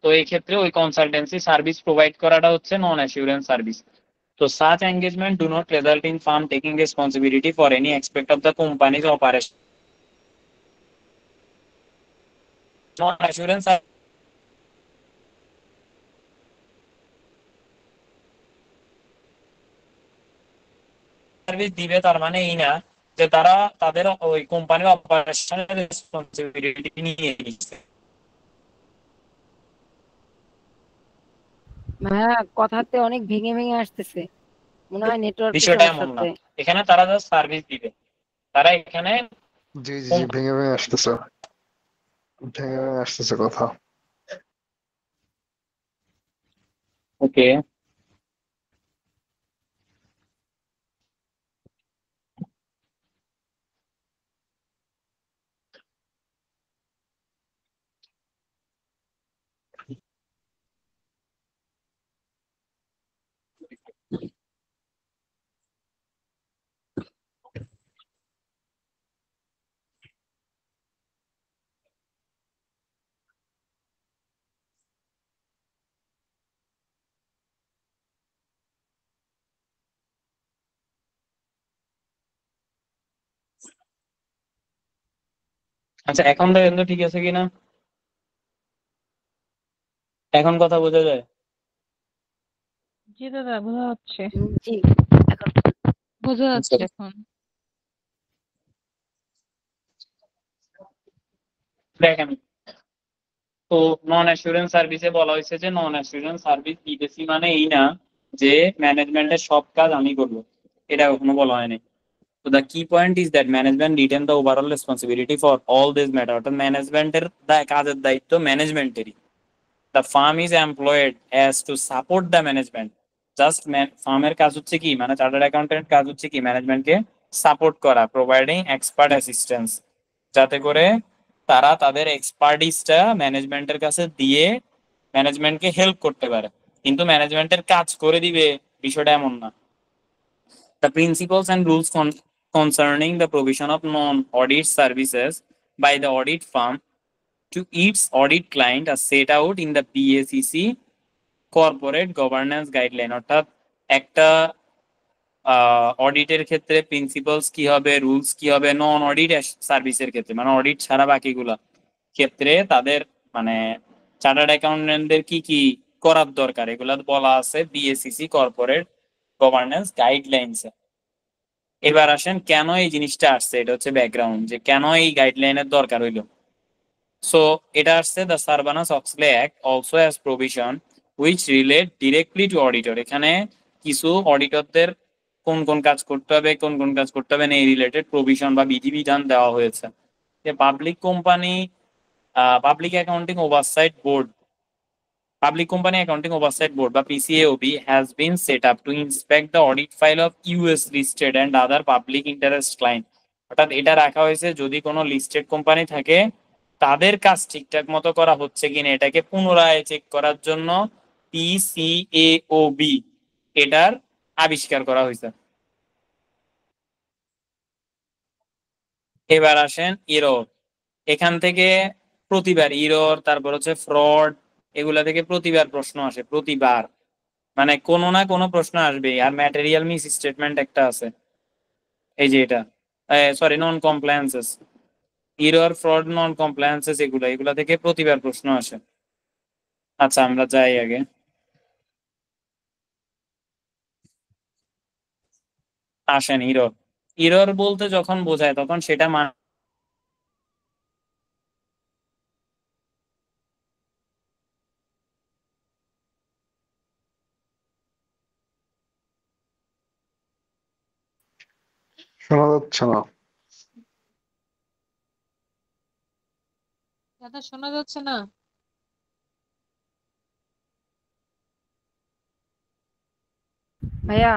তো এই ক্ষেত্রে ওই কনসালটেন্সি সার্ভিস প্রোভাইড করাটা হচ্ছে নন অ্যাসুরেন্স সার্ভিস। তো such engagement do not result in farm taking responsibility for any aspect of the companies operation. Non assurance service দিবে তার মানে এই না যে তারা তাদের ওই কোম্পানির অপারেশনের রেসপন্সিবিলিটি নিয়ে নিচ্ছে।
হ্যাঁ, কথাতে অনেক ভেঙে ভেঙে আসতেছে, মনে হয় নেটওয়ার্কের
বিষয়টা এমন না,
সমস্যাতে।
এখানে তারা জাস্ট সার্ভিস দিবে, তারা এখানে
জি জি জি, ভেঙে ভেঙে আসতেছে, ভেঙে ভেঙে আসতেছে কথা।
ওকে। আচ্ছা এখন দেখেন তো ঠিক আছে কিনা, এখন কথা বোঝা যায়?
জি দাদা, বোঝা যাচ্ছে,
জি, এখন
বোঝা যাচ্ছে এখন।
দেখেন, তো নন অ্যাসুরেন্স সার্ভিসে বলা হয়েছে যে নন অ্যাসুরেন্স সার্ভিস দিতেছি মানে এই না যে ম্যানেজমেন্টের সব কাজ আমি করবো, এটা কখনো বলা হয়নি। তো দ্য কি point is that management retain the overall responsibility for all this matter, অর্থাৎ ম্যানেজমেন্টের কাজের দায়িত্ব ম্যানেজমেন্টেরই। The firm is employed as to support the management, just ফার্মের কাজ হচ্ছে কি, মানে চার্টার্ড অ্যাকাউন্টেন্ট কাজ হচ্ছে কি ম্যানেজমেন্টকে সাপোর্ট করা, প্রোভাইডিং এক্সপার্ট অ্যাসিস্ট্যান্স, যাতে করে তারা তাদের এক্সপার্টিসটা ম্যানেজমেন্টের কাছে দিয়ে ম্যানেজমেন্টকে হেল্প করতে পারে, কিন্তু ম্যানেজমেন্টের কাজ করে দিবে বিষয়টা এমন না। The principles and rules concerning the provision of non-audit services by the audit firm to its audit client are set out in the BACC corporate governance guideline, অর্থাৎ একটা অডিটের ক্ষেত্রে প্রিন্সিপালস কি হবে, রুলস কি হবে, নন অডিট সার্ভিসের ক্ষেত্রে মানে অডিট ছাড়া বাকিগুলা ক্ষেত্রে তাদের মানে চার্টার্ড অ্যাকাউন্টেন্টদের কি কি করার দরকার এগুলা বলা আছে বিএসিসি কর্পোরেট গভর্নেন্স গাইডলাইনসে। এবার আসেন কেন এই জিনিসটা আসছে, এটা হচ্ছে ব্যাকগ্রাউন্ড যে কেন এই গাইডলাইনের দরকার হইলো। সো এটা আসছে the Sarbanes Oxley act also has provision which relate directly to auditor, এখানে কিছু অডিটরদের কোন কোন কাজ করতে হবে কোন কোন কাজ করতে হবে এই রিলেটেড প্রভিশন বা বিধিবিধান দেওয়া হয়েছে। যে public company public accounting oversight board, Public Company Accounting Oversight Board বা PCAOB has been set up to inspect the audit file of US listed and other public interest client, অর্থাৎ এটা রাখা হয়েছে যদি কোনো লিস্টেড কোম্পানি থাকে তাদের কাজ ঠিকঠাক মতো করা হচ্ছে কিনা এটাকে পুনরায় চেক করার জন্য PCAOB এটার আবিষ্কার করা হয়েছে। এবার আসেন ইরর। এখান থেকে প্রতিবার ইরর, তারপর হচ্ছে ফ্রড, এগুলা থেকে প্রতিবার প্রশ্ন আসে, প্রতিবার মানে কোনো না কোনো প্রশ্ন আসবে। আর ম্যাটেরিয়াল মিস স্টেটমেন্ট একটা আছে, এই যে এটা, সরি, নন কমপ্লায়েন্সেস, ইরর, ফ্রড, নন কমপ্লায়েন্সেস, এগুলা এগুলা থেকে প্রতিবার প্রশ্ন আসে। আচ্ছা আমরা যাই আগে। আসেন ইরর। ইরর বলতে যখন বোঝায় তখন সেটা
শোনা যাচ্ছে না।
দাদা শোনা যাচ্ছে না?
ভাইয়া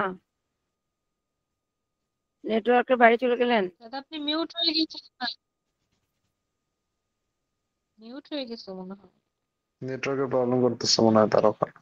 নেটওয়ার্কের বাইরে চলে গেলেন?
দাদা আপনি মিউট হয়ে গেছেন, মিউট হয়ে গেছে মনে হয়।
নেটওয়ার্কের প্রবলেম করতেছে মনে হয় তার ওখানে।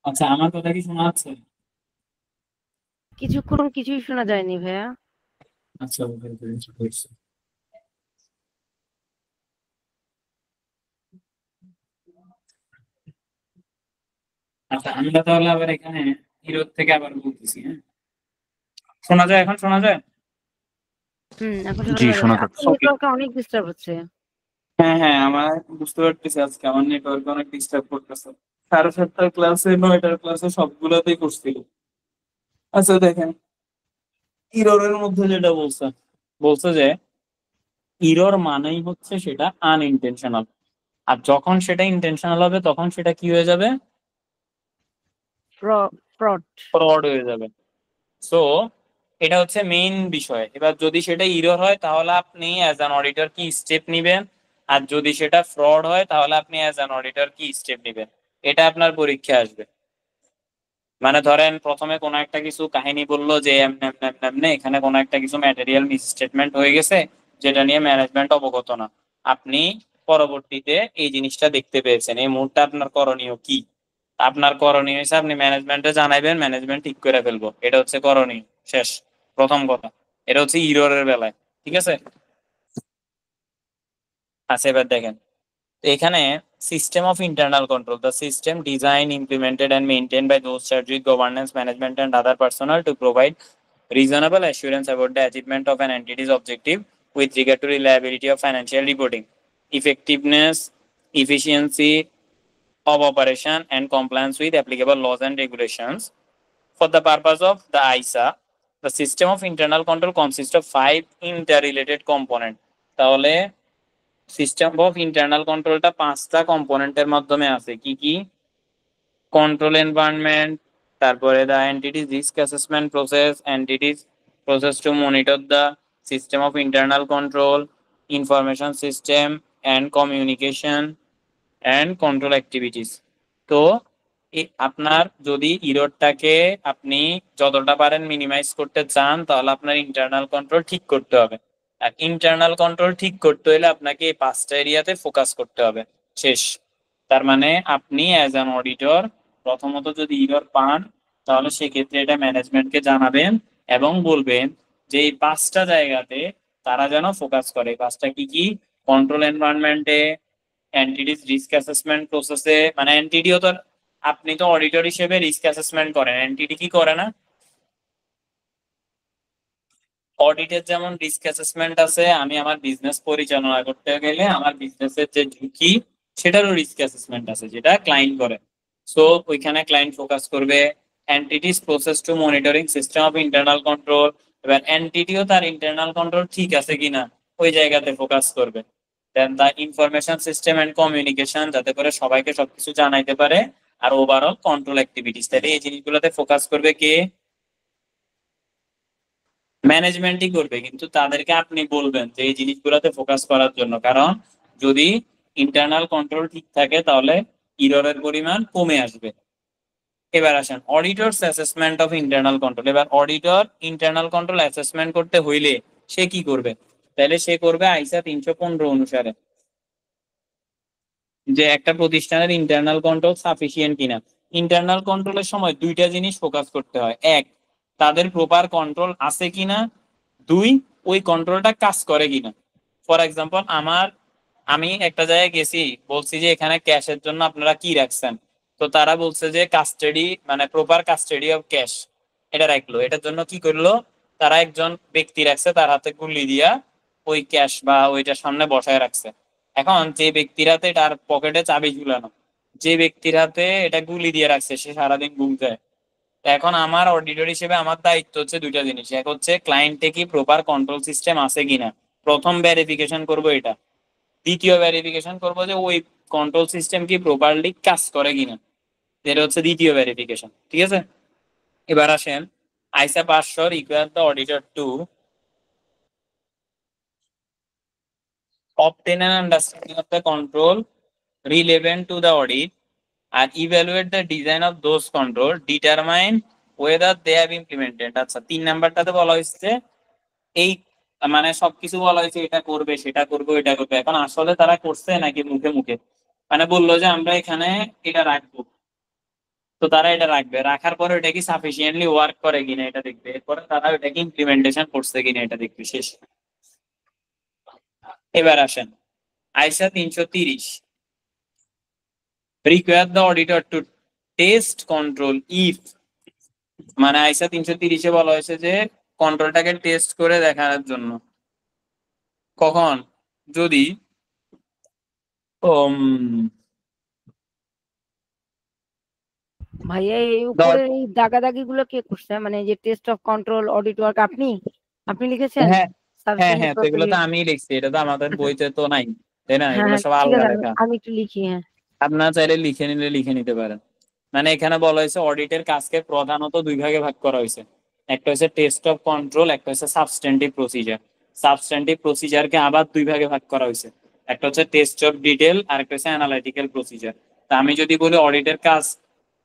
আচ্ছা আমার কথা কি শোনা যাচ্ছে?
কিছুক্ষণ কিছুই শোনা যায়নি ভাইয়া।
আচ্ছা আচ্ছা, আমরা তাহলে আবার এখানে হিরো থেকে আবার বলতেছি, হ্যাঁ? শোনা যায়? এখন শোনা যায়?
এখন শোনা
জি,
যাবে।
শোনা
আপনার
যাচ্ছে।
ওকে।
নেটওয়ার্কে অনেক ডিস্টার্ব হচ্ছে।
হ্যাঁ হ্যাঁ, আমার বুঝতে পারতেছি আজকে আমার নেটওয়ার্ক অনেক ডিস্টার্ব করতেছে। 7:30টার ক্লাসে, 9টার ক্লাসে সবগুলোতেই করছিল। আচ্ছা দেখেন, ইররের মধ্যে যেটা বলছে, বলছে যে ইরর মানেই হচ্ছে সেটা আনইনটেনশনাল, আর যখন সেটা ইন্টেনশনাল হবে তখন সেটা কি হয়ে যাবে?
ফ্রড।
ফ্রড হয়ে যাবে। সো এটা হচ্ছে মেইন বিষয়। এবার যদি সেটা ইরর হয় তাহলে আপনি অ্যাজ অ্যান অডিটর কি স্টেপ নিবেন, আর যদি সেটা ফ্রড হয় তাহলে আপনি অ্যাজ অ্যান অডিটর কি স্টেপ নিবেন, এটা আপনার পরীক্ষা আসবে। মানে ধরেন প্রথমে কোনো একটা কিছু কাহিনী বললো যে এমনি এমনি এমনি এমনি, এখানে কোনো একটা কিছু ম্যাটেরিয়াল মিসস্টেটমেন্ট হয়ে গেছে যেটা নিয়ে ম্যানেজমেন্ট অবগত না। আপনি পরবর্তীতে এই জিনিসটা দেখতে পেয়েছেন, এই মুহূর্তে আপনার করণীয় কি? আপনার করণীয় হিসেবে আপনি ম্যানেজমেন্টে জানাইবেন, ম্যানেজমেন্ট ঠিক করে ফেলবো, এটা হচ্ছে করণীয়। শেষ, প্রথম কথা। এটা হচ্ছে ইররের বেলায়, ঠিক আছে? আচ্ছা এবার দেখেন, তো এখানে system of internal control, the system design, implemented and maintain by those charged with governance, management and other personal to provide reasonable assurance about the achievement of an entity's objective with regard to reliability of financial reporting, effectiveness, efficiency of operation, and compliance with applicable laws and regulations. For the purpose of the ISA, the system of internal control consists of 5 interrelated components. তাহলে system of internal কন্ট্রোলটা 5টা কম্পোনেন্টের মাধ্যমে আছে। কি কি? Control environment, তারপরে the entities risk assessment process, entities process to monitor the system of internal control, information system and communication and control activities. তো আপনার যদি ইররটাকে আপনি যতটা পারেন মিনিমাইজ করতে চান তাহলে আপনার ইন্টারনাল কন্ট্রোল ঠিক করতে হবে। আর ইন্টারনাল কন্ট্রোল ঠিক করতে হলে আপনাকে এই 5টা এরিয়াতে ফোকাস করতে হবে। শেষ। তার মানে আপনি অ্যাজ অ্যান অডিটর প্রথমত যদি ইরর পান তাহলে সেক্ষেত্রে এটা ম্যানেজমেন্টকে জানাবেন এবং বলবেন যে এই 5টা জায়গাতে তারা যেন ফোকাস করে। 5টা কি কি? কন্ট্রোল এনভায়রনমেন্টে, এন্টিটিস রিস্ক অ্যাসেসমেন্ট প্রসেসে, মানে এনটিটিও তো, আপনি তো অডিটর হিসেবে রিস্ক অ্যাসেসমেন্ট করেন, এনটিটি কি করে না? অডিটের যেমন রিস্ক অ্যাসেসমেন্ট আছে, আমি আমার বিজনেস পরিচালনা করতে গেলে আমার বিজনেসের যে ঝুঁকি সেটারও রিস্ক অ্যাসেসমেন্ট আছে যেটা ক্লায়েন্ট করে। সো ওইখানে ক্লায়েন্ট ফোকাস করবে। Entities process to monitoring system of internal control, এবার এনটিটিও তার ইন্টারনাল কন্ট্রোল ঠিক আছে কিনা ওই জায়গাতে ফোকাস করবে। Then the information system and communication, যাতে করে সবাইকে সবকিছু জানাইতে পারে, আর ওভারঅল কন্ট্রোল অ্যাক্টিভিটিস। তাহলে এই জিনিসগুলোতে ফোকাস করবে কে? ম্যানেজমেন্টই করবে, কিন্তু তাদেরকে আপনি বলবেন যে এই জিনিসগুলোতে ফোকাস করার জন্য, কারণ যদি ইন্টারনাল কন্ট্রোল ঠিক থাকে তাহলে ইররের পরিমাণ কমে আসবে। এবার আসেন অডিটরস অ্যাসেসমেন্ট অফ ইন্টারনাল কন্ট্রোল। এবার অডিটর ইন্টারনাল কন্ট্রোল অ্যাসেসমেন্ট করতে হইলে সে কি করবে? তাহলে সে করবে আইসা 315 অনুসারে, যে একটা প্রতিষ্ঠানের ইন্টারনাল কন্ট্রোল সাফিসিয়েন্ট কিনা। ইন্টারনাল কন্ট্রোলের সময় দুইটা জিনিস ফোকাস করতে হয়। এক, তাদের প্রপার কন্ট্রোল আছে কিনা। দুই, ওই কন্ট্রোলটা কাজ করে কিনা। ফর এক্সাম্পল, আমি একটা জায়গায় গেছি, বলছি যে এখানে ক্যাশের জন্য আপনারা কি রাখছেন, তো তারা বলছে যে কাস্টাডি, মানে প্রপার কাস্টাডি অফ ক্যাশ এটা রাখলো। এটার জন্য কি করলো, তারা একজন ব্যক্তি রাখছে, তার হাতে গুলি দিয়া ওই ক্যাশ বা ওইটার সামনে বসায় রাখছে। এখন যে ব্যক্তির হাতে তার পকেটে চাবি ঝুলানো, যে ব্যক্তির হাতে এটা গুলি দিয়ে রাখছে, সে সারাদিন ঘুম যায়। তো এখন আমার অডিটর হিসেবে আমার দায়িত্ব হচ্ছে দুইটা জিনিস। এক হচ্ছে ক্লায়েন্টে কি প্রপার কন্ট্রোল সিস্টেম আছে কিনা, প্রথম ভেরিফিকেশন করব এটা। দ্বিতীয় ভেরিফিকেশন করবো যে ওই কন্ট্রোল সিস্টেম কি প্রপারলি কাজ করে কিনা, যেটা হচ্ছে দ্বিতীয় ভেরিফিকেশন। ঠিক আছে, এবার আসেন ISA 500 require the auditor to obtain an understanding of the control relevant to the audit and evaluate the design of those control, determine whether they have implemented। আচ্ছা, 3 নাম্বারটাতে বলা হয়েছে এই, মানে সবকিছু বলা হয়েছে এটা করবে সেটা করবে ওইটা করবে। এখন আসলে তারা করছে নাকি মুখে মুখে, মানে বললো যে আমরা এখানে এটা রাখবো, তো তারা এটা রাখবে, রাখার পরে ওটা কি সাফিসিয়েন্টলি ওয়ার্ক করে কিনা এটা দেখবে, এরপরে তারা ওটাকে ইমপ্লিমেন্টেশন করছে কিনা এটা দেখবে, শেষ। এবার আসেন ISA 330 require the auditor to test control if, মানে আইসা 330-এ বলা হয়েছে যে কন্ট্রোলটাকে টেস্ট করে দেখানোর জন্য। কখন? যদি উম,
ভাইয়া এই উপরের এই দাগাদাগি গুলো কে করছে? মানে যে test of control audit work আপনি আপনি লিখেছেন?
হ্যাঁ হ্যাঁ
সাবস্টেন্স
হ্যাঁ, তো এগুলো তো আমিই লিখছি, এটা তো আমাদের
আচ্ছা,
বইতে তো নাই, তাই না?
হ্যাঁ
এগুলো
হ্যাঁ
সব
ঠিক
আলগা
আছে, আমি
লেখা।
আমি একটু লিখি। হ্যাঁ
আপনারা চাইলে লিখে নিলে লিখে নিতে পারেন। মানে এখানে বলা হয়েছে অডিটের কাজকে প্রধানত দুই ভাগে ভাগ করা হয়েছে। একটা হচ্ছে টেস্ট অফ কন্ট্রোল, একটা হচ্ছে সাবস্টেন্টিভ প্রসিজার। সাবস্টেন্টিভ প্রসিজারকে আবার দুই ভাগে ভাগ করা হয়েছে, একটা হচ্ছে টেস্ট অফ ডিটেল আর একটা হচ্ছে অ্যানালাইটিক্যাল প্রসিজার। তা আমি যদি বলি অডিটের কাজ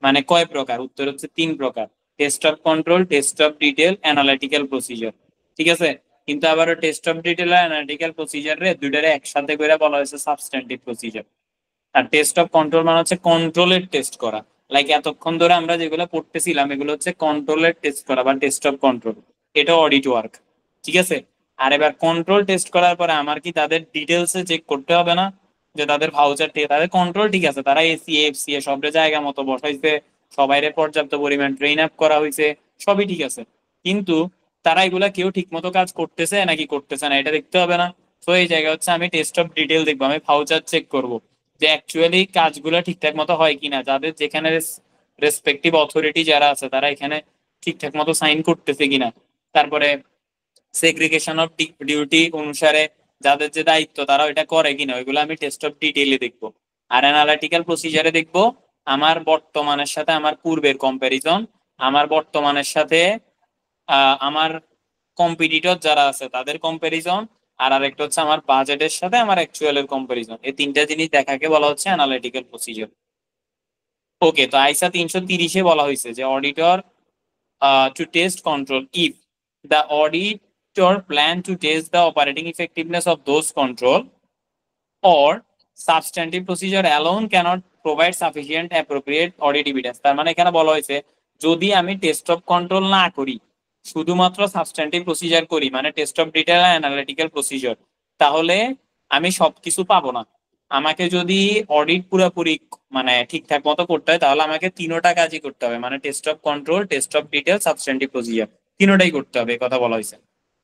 মানে কয় প্রকার, উত্তর হচ্ছে 3 প্রকার: test of control, test of detail, analytical procedure. ঠিক আছে, কিন্তু আবার টেস্ট অফ ডিটেল আর অ্যানালাইটিক্যাল প্রসিজার রে দুইটারে একসাথে করে বলা হয়েছে সাবস্টেন্টিভ প্রসিজার। আর টেস্ট অফ কন্ট্রোল মানে হচ্ছে কন্ট্রোলের টেস্ট করা। লাইক এতক্ষণ ধরে আমরা যেগুলো পড়তেছিলাম এগুলো হচ্ছে কন্ট্রোলের টেস্ট করা বা টেস্ট অফ কন্ট্রোল, এটা অডিট ওয়ার্ক। ঠিক আছে, আর এবার কন্ট্রোল টেস্ট করার পরে আমার কি তাদের ডিটেলসে চেক করতে হবে না, যে তাদের ভাউচার থেকে তাদের কন্ট্রোল ঠিক আছে, তারা এসি এফসি এ সব জায়গা মতো বসাইছে, সবাইরে পর্যাপ্ত পরিমাণ ট্রেন আপ করা হয়েছে, সবই ঠিক আছে, কিন্তু তারা এগুলা কেউ ঠিক মতো কাজ করতেছে নাকি করতেছে না এটা দেখতে হবে না। তো এই জায়গা হচ্ছে আমি টেস্ট অফ ডিটেল দেখবো, আমি ভাউচার চেক করবো যে অ্যাকচুয়ালি কাজগুলো ঠিকঠাক মতো হয় কিনা, যাদের যেখানে রেসপেক্টিভ অথরিটি যারা আছে তারা এখানে ঠিকঠাক মতো সাইন করতেছে কিনা। তারপরে সেগ্রিগেশন অফ ডিউটি অনুসারে যাদের যে দায়িত্ব তারা ওইটা করে কিনা, ওইগুলো আমি টেস্ট অফ ডিটেইলে দেখবো। আর অ্যানালিটিক্যাল প্রসিজারে দেখবো আমার বর্তমানের সাথে আমার পূর্বের কম্পারিজন, আমার বর্তমানের সাথে আমার কম্পিটিটর যারা আছে তাদের কম্পারিজন, আর আরেকটা হচ্ছে আমার বাজেটের সাথে আমার অ্যাকচুয়ালের কম্পারিজন। এই তিনটা জিনিস দেখাকে বলা হচ্ছে অ্যানালিটিক্যাল প্রসিজার। ওকে, তো আইসা 330-এ বলা হয়েছে যে auditor to test control if the auditor plan to test the operating effectiveness of those control or substantive procedure alone cannot provide sufficient appropriate audit evidence। তার মানে এখানে বলা হয়েছে যদি আমি টেস্ট অফ কন্ট্রোল না করি, শুধুমাত্র সাবস্ট্যান্টিভ প্রসিজার করি, মানে টেস্ট অফ ডিটেল আর অ্যানালিটিক্যাল প্রসিজার, তাহলে আমি সবকিছু পাবো না। আমাকে যদি অডিট পুরোপুরি মানে ঠিকঠাক মতো করতে হয় তাহলে আমাকে তিনোটা কাজই করতে হবে, মানে test of control, test of detail, substantive procedure, তিনোটাই করতে হবে, কথা বলা হয়েছে।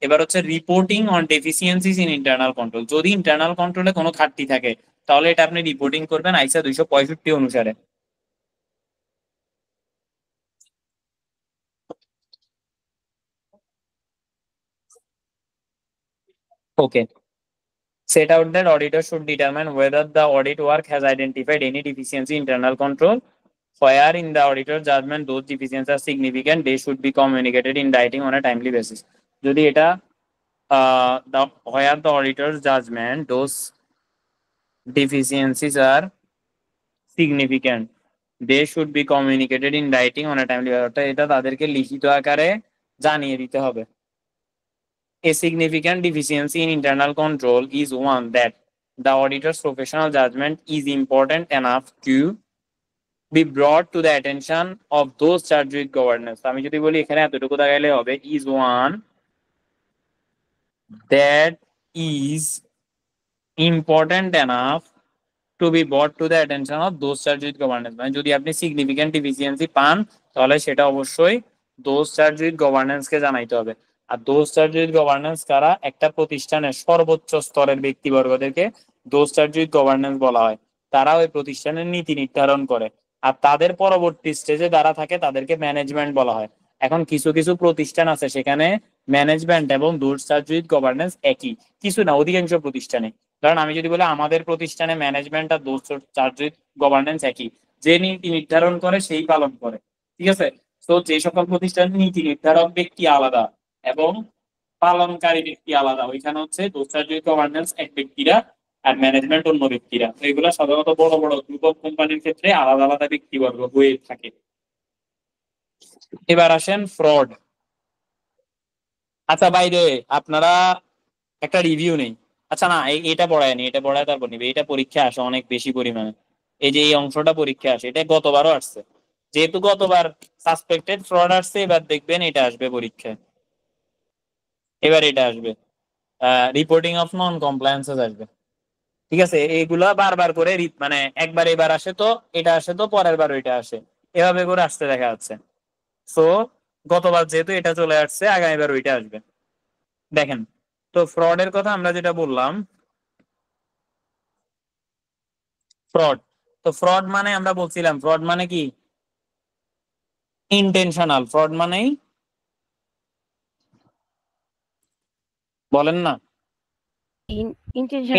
এবার হচ্ছে reporting on deficiencies in internal control. যদি ইন্টারনাল কন্ট্রোলে কোনো ঘাটতি থাকে তাহলে এটা আপনি রিপোর্টিং করবেন আইসা 265 অনুসারে। ওকে, set out that auditor should determine whether the audit work has identified any deficiency in internal control. Where in the auditor's judgment those deficiencies are significant, they should be communicated in writing on a timely basis. যদি এটা the where the auditor's judgment those deficiencies are significant, they should be communicated in writing on a timely basis. অর্থাৎ এটা তাদেরকে লিখিত আকারে জানিয়ে দিতে হবে। A significant deficiency in internal control is one that the auditor's professional judgment is important enough to be brought to the attention of those charged with governance. আমি যদি বলি এখানে এতটুকু দাগাইলে হবে is one that is important enough to be brought to the attention of those charged with governance. মানে যদি আপনি significant deficiency পান তাহলে সেটা অবশ্যই those charged with governance কে জানাইতে হবে। আর those charged with governance কারা? একটা প্রতিষ্ঠানের সর্বোচ্চ স্তরের ব্যক্তিবর্গদেরকে those charged with governance বলা হয়। তারা ওই প্রতিষ্ঠানের নীতি নির্ধারণ করে, আর তাদের পরবর্তী স্টেজে যারা থাকে তাদেরকে ম্যানেজমেন্ট বলা হয়। এখন কিছু কিছু প্রতিষ্ঠান আছে সেখানে ম্যানেজমেন্ট এবং those charged with governance একই, কিছু না, অধিকাংশ প্রতিষ্ঠানে। কারণ আমি যদি বলি আমাদের প্রতিষ্ঠানে ম্যানেজমেন্ট আর those charged with governance একই, যে নীতি নির্ধারণ করে সেই পালন করে, ঠিক আছে। তো যে সকল প্রতিষ্ঠানের নীতি নির্ধারক ব্যক্তি আলাদা এবং পালনকারী ব্যক্তি আলাদা, ওইখানে হচ্ছে those charged with governance এক ব্যক্তিরা আর ম্যানেজমেন্ট অন্য ব্যক্তিরা। তো এগুলো সাধারণত বড় বড় গ্রুপ অফ কোম্পানির ক্ষেত্রে আলাদা আলাদা ব্যক্তিবর্গ হয়ে থাকে। এবার আসেন ফ্রড। আচ্ছা বাইরে আপনারা একটা রিভিউ নেই। আচ্ছা না, এটা পড়ায়নি, এটা পড়ায় তারপর নিবে। এটা পরীক্ষা আসে অনেক বেশি পরিমাণে, এই যে এই অংশটা পরীক্ষা আসে, এটা গতবারও আসছে। যেহেতু গতবার সাসপেক্টেড ফ্রড আসছে, এবার দেখবেন এটা আসবে পরীক্ষায়। এবার এটা আসবে রিপোর্টিং অফ নন কমপ্লায়েন্সেস আসবে, ঠিক আছে। এইগুলা বারবার করে মানে একবার এবার আসে তো এটা আসে, তো পরের বার ওইটা আসে, এভাবে করে আসতে দেখা যাচ্ছে। সো গতবার যেহেতু এটা চলে আসছে, আগামীবার ওইটা আসবে। দেখেন তো ফ্রডের কথা আমরা যেটা বললাম, ফ্রড, তো ফ্রড মানে আমরা বলছিলাম ফ্রড মানে কি? ইন্টেনশনাল। ফ্রড মানেই বলেন না,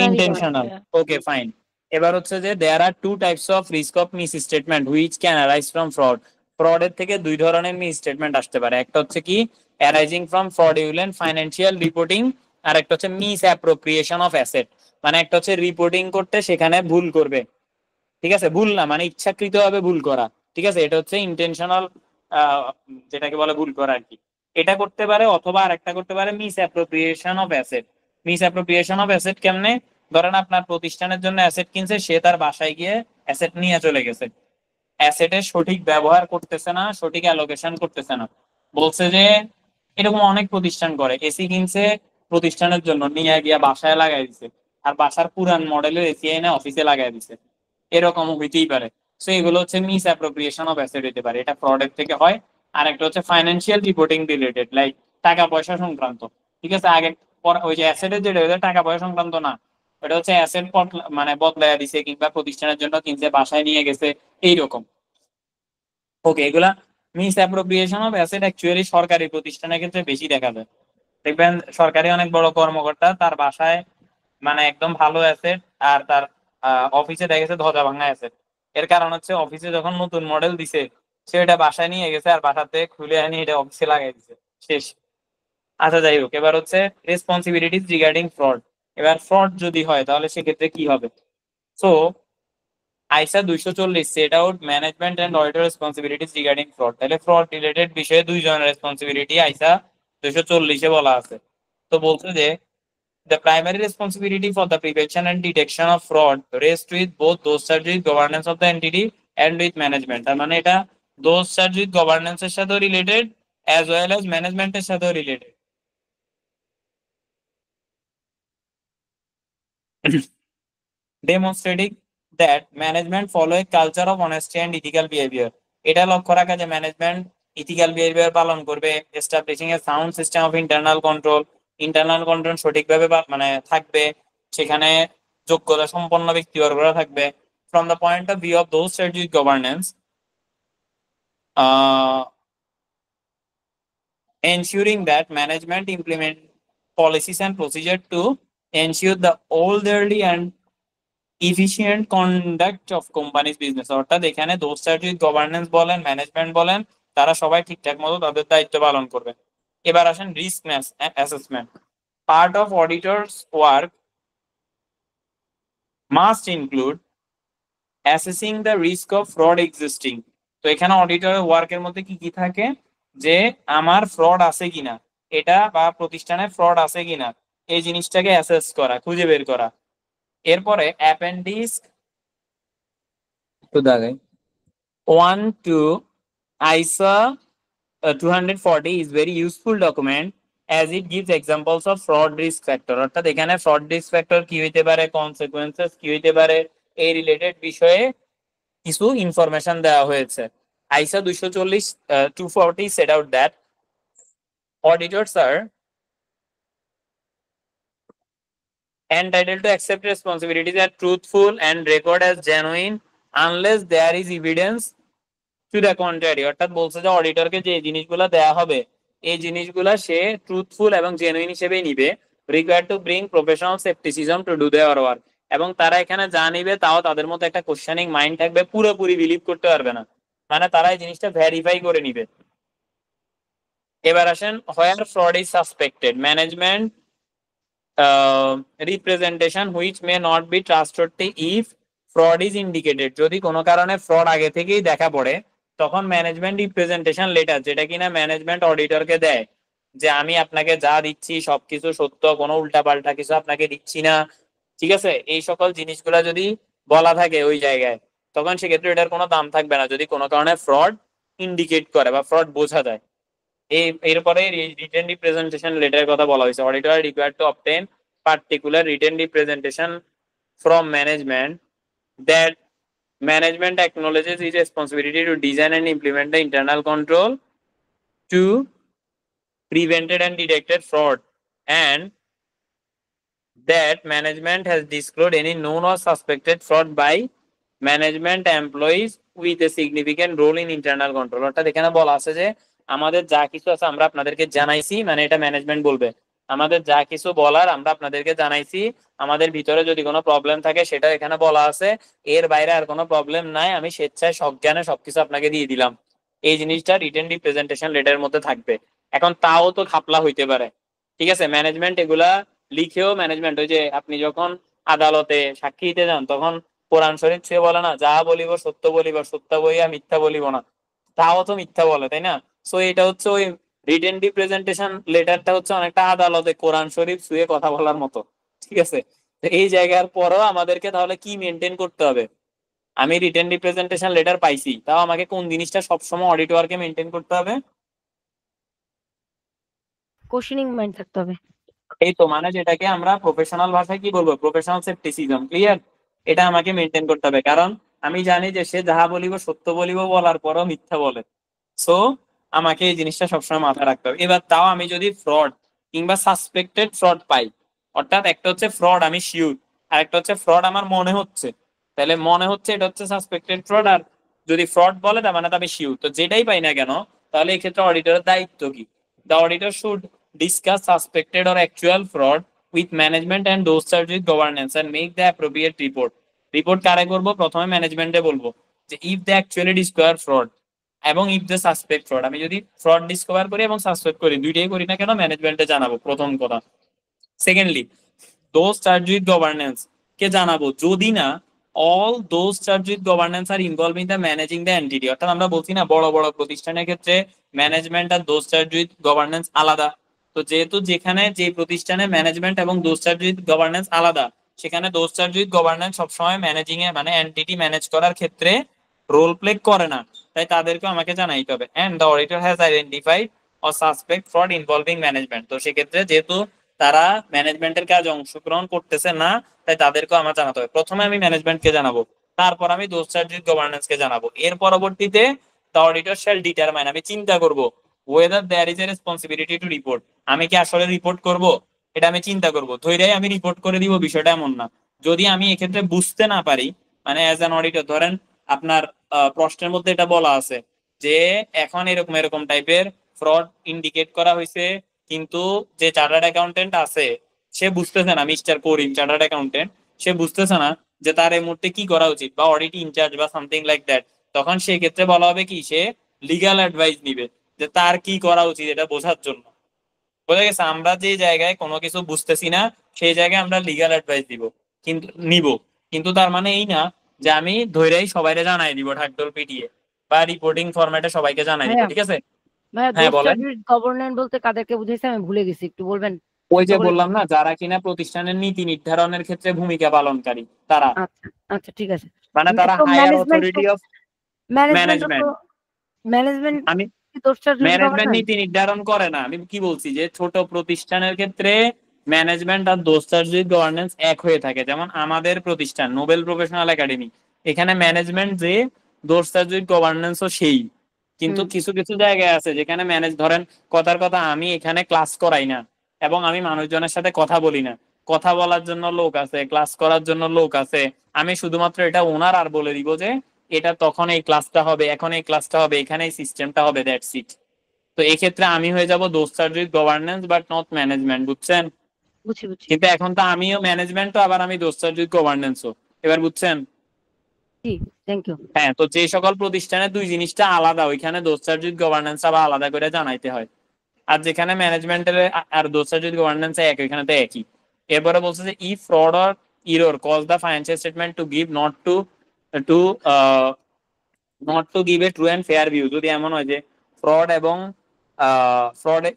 ইন্টেনশনাল। Okay fine. এবার হচ্ছে যে there are two types of risk of misstatement which can arise from fraud. ফ্রডের থেকে দুই ধরনের মিস স্টেটমেন্ট আসতে পারে। একটা হচ্ছে কি arising from fraudulent financial reporting, আর একটা হচ্ছে মিস অ্যাপ্রোপ্রিয়েশন অফ অ্যাসেট। মানে একটা হচ্ছে রিপোর্টিং করতে সেখানে ভুল করবে, ঠিক আছে, ভুল না মানে ইচ্ছাকৃতভাবে ভুল করা, ঠিক আছে, এটা হচ্ছে ইন্টেনশনাল, যেটাকে বলে ভুল করা আর কি। এটা করতে পারে, অথবা আরেকটা করতে পারে miss appropriation of asset. Miss appropriation of asset কেমনে? ধরেন আপনার প্রতিষ্ঠানের জন্য অ্যাসেট কিনছে, সে তার বাসায় গিয়ে অ্যাসেট নিয়ে চলে গেছে, অ্যাসেটের সঠিক ব্যবহার করতেছে না, সঠিক অ্যালোকেশন করতেছে না। বলছে যে এরকম অনেক প্রতিষ্ঠান করে, এসি কিনছে প্রতিষ্ঠানের জন্য, নিয়ে গিয়া বাসায় লাগাই দিছে, আর বাসার পুরান মডেলের এসি এনে অফিসে লাগাই দিছে, এরকম হইতেই পারে। সো এগুলো হচ্ছে মিস অ্যাপ্রোপ্রিয়েশন অফ অ্যাসেট হতে পারে, এটা ফ্রডের থেকে হয়। আর একটা হচ্ছে ফাইন্যান্সিয়াল রিপোর্টিং রিলেটেড, লাইক টাকা পয়সা সংক্রান্ত, ঠিক আছে। আগে ওই যে অ্যাসেটের যেটা টাকা পয়সা সংক্রান্ত না, ওটা হচ্ছে অ্যাসেট মানে বদলাইয়া দিছে, কিংবা প্রতিষ্ঠানের জন্য কিনছে, বাসায় নিয়ে গেছে, এইরকম। ওকে, এগুলা miss appropriation of asset actually সরকারি প্রতিষ্ঠানের ক্ষেত্রে বেশি দেখা যায়। দেখবেন সরকারি অনেক বড় কর্মকর্তা তার বাসায় মানে একদম ভালো অ্যাসেট, আর তার অফিসে দেখা গেছে ধ্বজা ভাঙা অ্যাসেট। এর কারণ হচ্ছে অফিসে যখন নতুন মডেল দিছে, সে এটা বাসায় নিয়ে গেছে, আর বাসাতে খুলে আনি এটা অফিসে লাগাই দিছে, শেষ। আচ্ছা যাই হোক, এবার হচ্ছে রেসপন্সিবিলিটিস রিগার্ডিং ফ্রড। এবার ফ্রড যদি হয় তাহলে সেক্ষেত্রে কি হবে? So ISA 240 set out management and auditor responsibilities regarding fraud. তাহলে ফ্রড রিলেটেড বিষয়ে দুইজনের রেসপন্সিবিলিটি আইসা 240 বলা আছে। তো বলছে যে the primary responsibility for the prevention and detection of fraud rests with both those charged with governance of the entity and with management. তার মানে এটা those charged with governance এর সাথেও related as well as management এর সাথেও related. Demonstrating that management follow a culture of honesty and ethical behavior. এটা লক্ষ্য রাখা যে ম্যানেজমেন্ট ইথিক্যাল বিহেভিয়ার পালন করবে। Establishing a sound system of internal control, internal control সঠিকভাবে মানে থাকবে, সেখানে যোগ্যতা সম্পন্ন ব্যক্তিবর্গরা থাকবে। From the point of view of those charged with governance, ensuring that management implement policies and procedure to ensure the orderly and efficient conduct of company's business। অর্থাৎ এখানে দোষ সার্ভিস গভর্নেন্স বলেন, ম্যানেজমেন্ট বলেন, তারা সবাই ঠিকঠাক মতো তাদের দায়িত্ব পালন করবে। এবার আসেন risk assessment. Part of auditors work must include assessing the risk of fraud existing. তো এখানে অডিটরের ওয়ার্কের মধ্যে কি কি থাকে, যে আমার ফ্রড আছে কিনা, এটা বা প্রতিষ্ঠানে ফ্রড আছে কিনা এই জিনিসটাকে অ্যাসেস করা, খুঁজে বের করা। এরপরে অ্যাপেন্ডিক্স তো দাঁড়ায় 1 to ISA 240 is very useful document as it gives examples of fraud risk factor। অর্থাৎ এখানে ফ্রড রিস্ক ফ্যাক্টর কি হইতে পারে, কনসিকুয়েন্সেস কি হইতে পারে, এই রিলেটেড বিষয়ে কিছু ইনফরমেশন দেওয়া হয়েছে। ISA 240 set out that auditors are entitled to accept responsibilities as truthful and record as genuine unless there is evidence to the contrary। অর্থাৎ বলছে যে অডিটরকে যে জিনিসগুলো দেয়া হবে এই জিনিসগুলা সে ট্রুথফুল এবং জেনুইন হিসেবেই নিবে, required to bring professional scepticism to do their work. এবং তারা এখানে যা নিবে তাও তাদের মধ্যে একটা কোশ্চেনিং মাইন্ড থাকবে, পুরোপুরি বিলিভ করতে পারবে না, মানে তারা এই জিনিসটা ভেরিফাই করে নিবে। এবার আসেন where fraud is suspected, management representation which may not be trustworthy if fraud is indicated. যদি কোনো কারণে ফ্রড আগে থেকেই দেখা পড়ে তখন ম্যানেজমেন্ট রিপ্রেজেন্টেশন লেটার, যেটা কিনা ম্যানেজমেন্ট অডিটরকে দেয় যে আমি আপনাকে যা দিচ্ছি সবকিছু সত্য, কোনো উল্টাপাল্টা কিছু আপনাকে দিচ্ছি না, ঠিক আছে, এই সকল জিনিসগুলা যদি বলা থাকে ওই জায়গায়, তখন সেক্ষেত্রে এটার কোনো দাম থাকবে না যদি কোনো কারণে ফ্রড ইন্ডিকেট করে বা ফ্রড বোঝা যায়। এরপরে রিটেন রিপ্রেজেন্টেশন লেটারের কথা বলা হয়েছে। Auditor required to obtain particular written representation from management that management acknowledges its responsibility to design and implement the internal control to prevented and detected fraud, and that management has disclosed any known or suspected fraud by management employees with a significant role in internal control। অর্থাৎ এখানে বলা আছে যে আমাদের যা কিছু আছে আমরা আপনাদেরকে জানাইছি, মানে এটা ম্যানেজমেন্ট বলবে, আমাদের যা কিছু বলার আমরা আপনাদেরকে জানাইছি, আমাদের ভিতরে যদি কোনো প্রবলেম থাকে সেটা এখানে বলা আছে, এর বাইরে আর কোনো প্রবলেম নাই, আমি স্বেচ্ছায় সজ্ঞানে সবকিছু আপনাকে দিয়ে দিলাম। এই জিনিসটা রিটেন রিপ্রেজেন্টেশন লেটারের মধ্যে থাকবে। এখন তাও তো খাপলা হইতে পারে, ঠিক আছে, ম্যানেজমেন্ট এগুলা লিখেও ম্যানেজমেন্ট ওই যে আপনি যখন আদালতে সাক্ষী দিতে যান তখন কোরআন শরীফ ছুঁয়ে বলে না, যা বলিব সত্য বলিব, সত্য বইয়া মিথ্যা বলিব না, তাও তো মিথ্যা বলে, তাই না? সো এটা হচ্ছে ওই রিটেন রিপ্রেজেন্টেশন লেটারটা হচ্ছে অনেকটা আদালতে কোরআন শরীফ ছুঁয়ে কথা বলার মতো, ঠিক আছে। এই জায়গার পরেও আমাদেরকে তাহলে কি মেনটেন করতে হবে, আমি রিটেন রিপ্রেজেন্টেশন লেটার পাইছি, তাও আমাকে কোন জিনিসটা সবসময় অডিটরকে মেনটেন করতে হবে?
কোশ্চেনিং মাইন্ড থাকতে হবে।
এই তো, মানে যেটাকে আমরা প্রফেশনাল ভাষায় কি বলবো, প্রফেশনাল সেপ্টিসিজম। ক্লিয়ার? এটা আমাকে মেনটেন করতে হবে, কারণ আমি জানি যে সে যাহা বলিব সত্য বলিব বলার পরও মিথ্যা বলে। সো আমাকে এই জিনিসটা সবসময় মাথায় রাখতে হবে। এবার তাও আমি যদি ফ্রড কিংবা সাসপেক্টেড ফ্রড পাই, অর্থাৎ একটা হচ্ছে ফ্রড আমি শিওর, আর একটা হচ্ছে ফ্রড আমার মনে হচ্ছে, তাহলে মনে হচ্ছে এটা হচ্ছে সাসপেক্টেড ফ্রড, আর যদি ফ্রড বলে তার মানে তো আমি শিওর। তো যেটাই পাই না কেন, তাহলে এই ক্ষেত্রে অডিটরের দায়িত্ব কি? The auditor should discuss suspected or actual fraud with management and those charged with governance and make the appropriate report। Report কারে করব? প্রথমে ম্যানেজমেন্টে বলবো যে if they actually discover fraud এবং ইফ দে সাসপেক্ট ফ্রড। আমি যদি ফ্রড ডিসকভার করি এবং সাসপেক্ট করি, দুইটাই করি না কেন, ম্যানেজমেন্টে জানাবো, প্রথম কথা। Secondly, those charge with governance কে জানাবো যদি না all those charged with governance are involved in the managing the entity। অর্থাৎ আমরা বলছি না বড় বড় প্রতিষ্ঠানের ক্ষেত্রে ম্যানেজমেন্ট আর দোজ চার্জ উইথ গভর্নেন্স আলাদা। তো যেহেতু যেখানে যে প্রতিষ্ঠানে ম্যানেজমেন্ট এবং দোজ চার্জ উইথ গভর্নেন্স আলাদা, সেখানে দোজ চার্জ উইথ গভর্নেন্স সবসময় ম্যানেজিং এ মানে এন্টিটি ম্যানেজ করার ক্ষেত্রে রোল প্লে করে না, তাই তাদেরকে আমাকে জানাইতে হবে। And the auditor has identified or suspect fraud involving management. তো সেক্ষেত্রে যেহেতু তারা ম্যানেজমেন্টের কাজে অংশগ্রহণ করতেছে না, তাই তাদেরকেও আমার জানাতে হবে। প্রথমে আমি ম্যানেজমেন্টকে জানাবো, তারপর আমি দোজ চার্জ উইথ গভর্নেন্সকে জানাবো। এর পরবর্তীতে দ্য অডিটর শ্যাল ডিটারমাইন, আমি চিন্তা করব whether there is a responsibility to report, আমি কি আসলে রিপোর্ট করব, এটা আমি চিন্তা করব। ধৈর্যই আমি রিপোর্ট করে দিব বিষয়টা এমন না। যদি আমি এক্ষেত্রে বুঝতে না পারি, মানে অ্যাজ অ্যান অডিটর ধরেন আপনার প্রশ্নের মধ্যে এটা বলা আছে যে এখন এরকম এরকম টাইপের ফ্রড ইন্ডিকেট করা হয়েছে, কিন্তু যে চার্টার্ড অ্যাকাউন্টেন্ট আছে সে বুঝতেছে না, মিস্টার করিম চার্টার্ড অ্যাকাউন্টেন্ট, সে বুঝতেছে না যে তার এই মুহূর্তে কি করা উচিত, বা অডিট ইনচার্জ বা সামথিং লাইক দ্যাট, তখন সেই ক্ষেত্রে বলা হবে কি, সে লিগ্যাল অ্যাডভাইস নিবে যে তার কি করা উচিত এটা বোঝার জন্য। বোঝা গেছে? আমরা যে জায়গায় কোনো কিছু বুঝতেছি না সেই জায়গায় আমরা লিগ্যাল অ্যাডভাইস দিব, কিন্তু নিব, কিন্তু তার মানে এই না যে আমি ধৈর্যই সবাইকে জানাই দিব ঢাকঢোল পিটিয়ে, বা রিপোর্টিং ফরম্যাটে সবাইকে জানাই দিব,
ভাইয়া
ঠিক আছে?
ভাইয়া
হ্যাঁ
দোষ
বলেন।
চাকরির গভর্নমেন্ট বলতে কাদেরকে বুঝাইছে আমি ভুলে গেছি, একটু বলবেন?
ওই যে
সকলে।
বললাম না, যারা কিনা প্রতিষ্ঠানের নীতি নির্ধারণের ক্ষেত্রে ভূমিকা পালনকারী তারা,
আচ্ছা আচ্ছা ঠিক আছে।
মানে তারা
তো
higher
management
authority of
management তো
ম্যানেজমেন্ট।
ম্যানেজমেন্ট
আমি
কি দোষ চাকরির
ম্যানেজমেন্ট
গভর্নমেন্ট?
নীতি নির্ধারণ করে না, আমি কি বলছি যে ছোট প্রতিষ্ঠানের ক্ষেত্রে ম্যানেজমেন্ট আর দোস্তারজির গভর্নেন্স এক হয়ে থাকে। যেমন আমাদের প্রতিষ্ঠান নোবেল প্রফেশনাল একাডেমি, এখানে ম্যানেজমেন্ট যে দোস্তারজির গভর্নেন্সও সেই, কিন্তু
হুম
কিছু কিছু জায়গায় আছে যেখানে ধরেন কথার কথা আমি এখানে ক্লাস করাই না এবং আমি মানুষজনের সাথে কথা বলি না, কথা বলার জন্য লোক আছে, ক্লাস করার জন্য লোক আছে, আমি শুধুমাত্র এটা ওনার আর বলে দিব যে এটা তখন এই ক্লাসটা হবে, এখন এই ক্লাসটা হবে, এখানে এই সিস্টেমটা হবে, দ্যাটস ইট। তো এই ক্ষেত্রে আমি হয়ে যাব দোস্তারজির গভর্নেন্স বাট নট ম্যানেজমেন্ট, বুঝছেন?
বুঝছি বুঝছি।
কিন্তু এখন তো আমিও ম্যানেজমেন্টও আবার আমি দোস্তারজির গভর্নেন্সও, এবার বুঝছেন?
জি থ্যাংক ইউ।
হ্যাঁ, তো যে সকল প্রতিষ্ঠানে দুই জিনিসটা আলাদা ওইখানে দোস্তারজির গভর্নেন্স আবার আলাদা করে জানাইতে হয়, আর যেখানে ম্যানেজমেন্টের আর দোস্তারজির গভর্নেন্স এক, ওইখানে তো একই। এরপরে বলছে যে ই fraud or error cause the financial statement to give to not to give a true and fair view, যদি এমন হয় যে ফ্রড এবং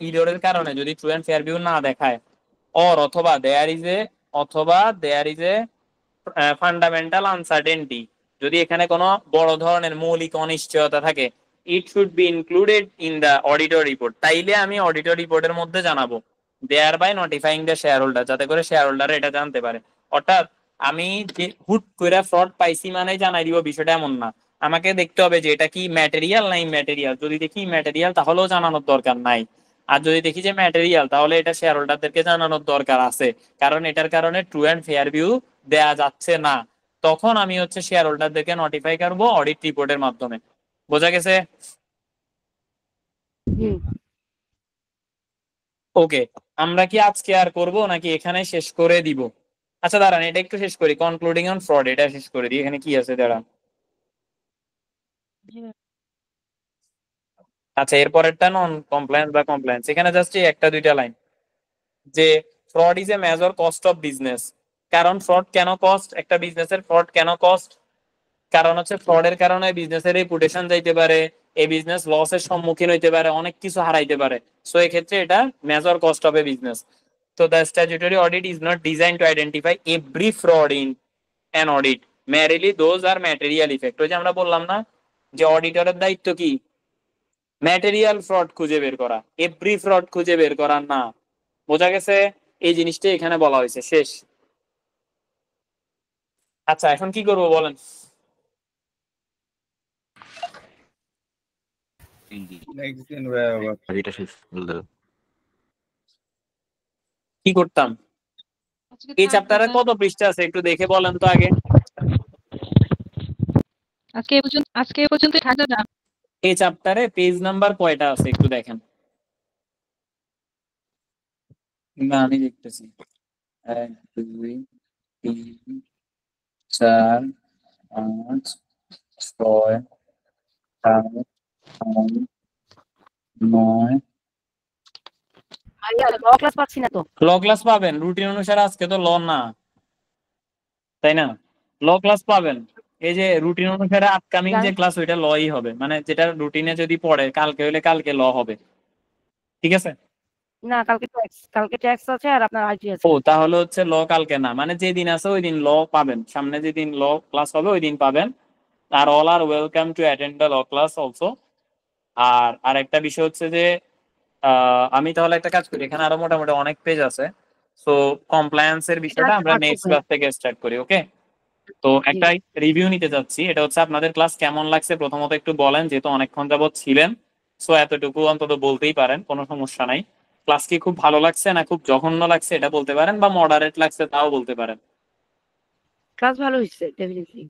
ইররের কারণে যদি ট্রু অ্যান্ড ফেয়ার ভিউ না দেখায়, অথবা there is a fundamental uncertainty, যদি এখানে কোনো বড় ধরনের মৌলিক অনিশ্চয়তা থাকে, it should be included in the auditor report, তাইলে আমি অডিটর রিপোর্টের মধ্যে জানাবো, thereby notifying the shareholder, যাতে করে শেয়ার হোল্ডার এটা জানতে পারে। অর্থাৎ আমি যে হুট করে ফ্রড পাইছি মানে জানাই দিব বিষয়টা এমন না, আমাকে দেখতে হবে যে এটা কি ম্যাটেরিয়াল না ইম্যাটেরিয়াল, যদি দেখি ম্যাটেরিয়াল তাহলেও জানানোর দরকার নাই, আর যদি দেখি যে ম্যাটেরিয়াল তাহলে এটা শেয়ার হোল্ডারদেরকে জানানোর দরকার আছে, কারণ এটার কারণে ট্রু অ্যান্ড ফেয়ার ভিউ দেয়া যাচ্ছে না, তখন আমি হচ্ছে শেয়ার হোল্ডারদেরকে নোটিফাই করবো অডিট রিপোর্টের মাধ্যমে। বোঝা গেছে?
হুম
ওকে, আমরা কি আজকে আর করব নাকি এখানে শেষ করে দিব? আচ্ছা দাঁড়ান, এটা একটু শেষ করি, কনক্লুডিং অন ফ্রড, এটা শেষ করে দিই। এখানে কি আছে দাঁড়ান।
জি।
আচ্ছা, এরপরেরটা নন কমপ্লায়েন্স বা কমপ্লায়েন্স, এখানে জাস্ট একটা দুইটা লাইন যে fraud is a major cost of business. কারণ ফ্রড কেন কস্ট, একটা বিজনেসের ফ্রড কেন কস্ট? কারণ হচ্ছে ফ্রডের কারণে বিজনেসের রেপুটেশন যাইতে পারে, এই বিজনেস লসের সম্মুখীন হইতে পারে, অনেক কিছু হারাইতে পারে, সো এই ক্ষেত্রে এটা major cost of a business. তো the statutory audit is not design to identify every fraud in an audit, merely those are material effect. ওই যে আমরা বললাম না যে অডিটরের দায়িত্ব কি, ম্যাটেরিয়াল ফ্রড খুঁজে বের করা, এভরি ফ্রড খুঁজে বের করা না। বোঝা গেছে? এই জিনিসটা এখানে বলা হয়েছে, শেষ। আচ্ছা এখন কি করবো বলেন?
নেক্সট দিন
এটা শেষ বলতে
কি করতাম?
আজকে
এই
থাক
চ্যাপ্টারে
দাদা।
কত পৃষ্ঠা আছে একটু দেখে বলেন তো আগে।
আজকে এ পর্যন্ত থাক দাদা।
এই চ্যাপ্টারে পেজ নাম্বার কয়টা আছে একটু দেখেন। না আমি দেখতেছি, 1 2 3 4 5 6 7 8 9।
ভাইয়া ল ক্লাস পাচ্ছি না তো।
ল ক্লাস পাবেন রুটিন অনুসারে, আজকে তো ল না, তাই না? ল ক্লাস পাবেন, এই যে রুটিন অনুসারে আপকামিং যে
জানেন
ক্লাস ওইটা লই হবে, মানে যেটা রুটিনে যদি পড়ে কালকে হইলে কালকে ল হবে, ঠিক আছে?
না, কালকে ট্যাক্স আছে আর আপনার আইটি আছে।
ও তাহলে হচ্ছে ল কালকে না, মানে যেদিন আছে ওই দিন ল পাবেন, সামনে যেদিন ল ক্লাস হবে ওই দিন পাবেন। আর all are welcome to attend the law class also. আর আরেকটা বিষয় হচ্ছে যে আমি তাহলে একটা কাজ করি, এখানে আরো মোটামুটি অনেক পেজ আছে, সো কমপ্লায়েন্স এর বিষয়টা আমরা নেক্সট ক্লাস থেকে স্টার্ট করি, ওকে? তো
জি
একটা রিভিউ নিতে যাচ্ছি, এটা হচ্ছে আপনাদের ক্লাস কেমন লাগছে প্রথমত একটু বলেন, যেহেতু অনেকক্ষণ যাবত ছিলেন, সো এতটুকু অন্তত বলতেই পারেন, কোনো সমস্যা নাই। ক্লাস কি খুব ভালো লাগছে না খুব জঘন্য লাগছে এটা বলতে পারেন, বা মডারেট লাগছে তাও বলতে পারেন।
ক্লাস ভালো হয়েছে ডেফিনেটলি।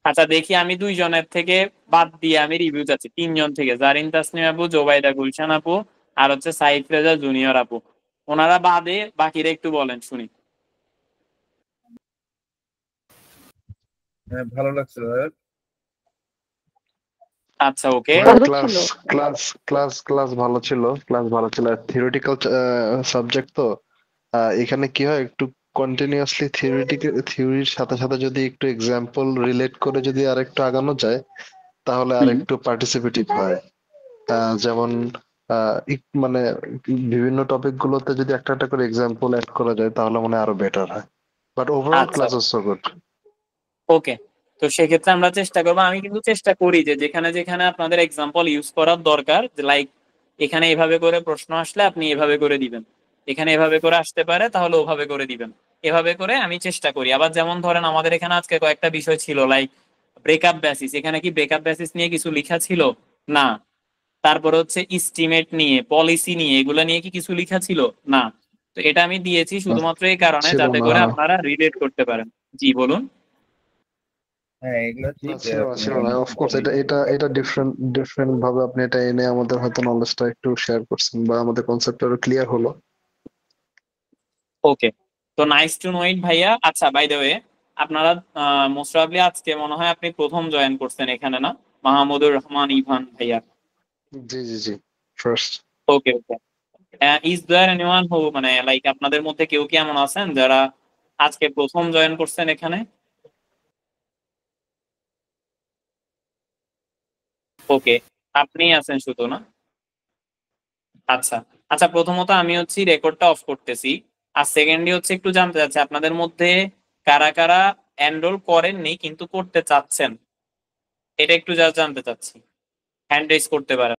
আচ্ছা দেখি, আমি দুইজনের থেকে বাদ দিয়ে আমি রিভিউ চাচ্ছি, তিনজন থেকে, জারিন তাসনিম আপু, জোবাইদা গুলশান আপু, আর হচ্ছে সাইফ রেজা জুনিয়র আপু, ওনারা বাদে বাকিরা একটু বলেন শুনি।
হ্যাঁ, ভালো লাগছে ভাইয়া।
আচ্ছা, ওকে।
ভালো
ক্লাস
ছিল।
ক্লাস ক্লাস ক্লাস ভালো ছিল, ক্লাস ভালো ছিল। থিওরিটিক্যাল সাবজেক্ট তো এখানে কি হয়, একটু কন্টিনিউয়াসলি থিওরির সাথে সাথে যদি একটু এক্সাম্পল রিলেট করে যদি আরেকটু আগানো যায়, তাহলে আরেকটু পার্টিসিপেটিভ হয়। যেমন মানে বিভিন্ন টপিক গুলোতে যদি একটা একটা করে এক্সাম্পল অ্যাড করা যায়, তাহলে মনে হয় আরো বেটার হয়। বাট ওভারঅল
আচ্ছা,
ক্লাস সো গুড।
ওকে। তো সেক্ষেত্রে আমরা চেষ্টা করবো, আমি কিন্তু চেষ্টা করি যে যেখানে যেখানে আপনাদের এক্সাম্পল ইউজ করার দরকার, লাইক এখানে এভাবে করে প্রশ্ন আসলে আপনি এভাবে করে দিবেন, এখানে এভাবে করে আসতে পারে তাহলে ওভাবে করে দিবেন, এভাবে করে আমি চেষ্টা করি। আবার যেমন ধরেন আমাদের এখানে আজকে কয়েকটা বিষয় ছিল, লাইক ব্রেকআপ বেসিস, এখানে কি ব্রেকআপ বেসিস নিয়ে কিছু লেখা ছিল? না। তারপর হচ্ছে ইস্টিমেট নিয়ে, পলিসি নিয়ে, এগুলা নিয়ে কি কিছু লেখা ছিল? না। তো এটা আমি দিয়েছি শুধুমাত্র এই কারণে
ছিল
যাতে
না,
করে
হ্যাঁ।
আপনারা রিলেট করতে পারেন। জি বলুন।
হ্যাঁ, এগুলো
না,
ঠিক।
ছিল না, ছিল না।
মানে
অফকোর্স এটা ডিফারেন্ট ভাবে আপনি এটা এনে আমাদের হয়তো নলেজটা একটু শেয়ার করছেন, বা আমাদের কনসেপ্টটা আরো ক্লিয়ার হলো।
ওকে, তো নাইস টু নো ইট ভাইয়া। আচ্ছা, বাই দ্য ওয়ে, আপনারা মোস্ট প্রবাবলি আজকে মনে হয় আপনি প্রথম জয়েন করছেন এখানে, না? মাহমুদুর রহমান ইভান ভাইয়া।
জি জি জি, first.
Okay, okay. Is there anyone who, মানে লাইক আপনাদের মধ্যে কেউ কি এমন আছেন যারা আজকে প্রথম জয়েন করছেন এখানে? ওকে, আপনি আছেন শুধু, না? আচ্ছা, আচ্ছা, প্রথমত আমি হচ্ছে রেকর্ডটা অফ করতেছি। আর সেকেন্ডলি হচ্ছে একটু জানতে চাচ্ছি আপনাদের মধ্যে কারা কারা এনরোল করেননি কিন্তু করতে চাচ্ছেন, এটা একটু জানতে চাচ্ছি। হ্যান্ড রেজ করতে পারেন।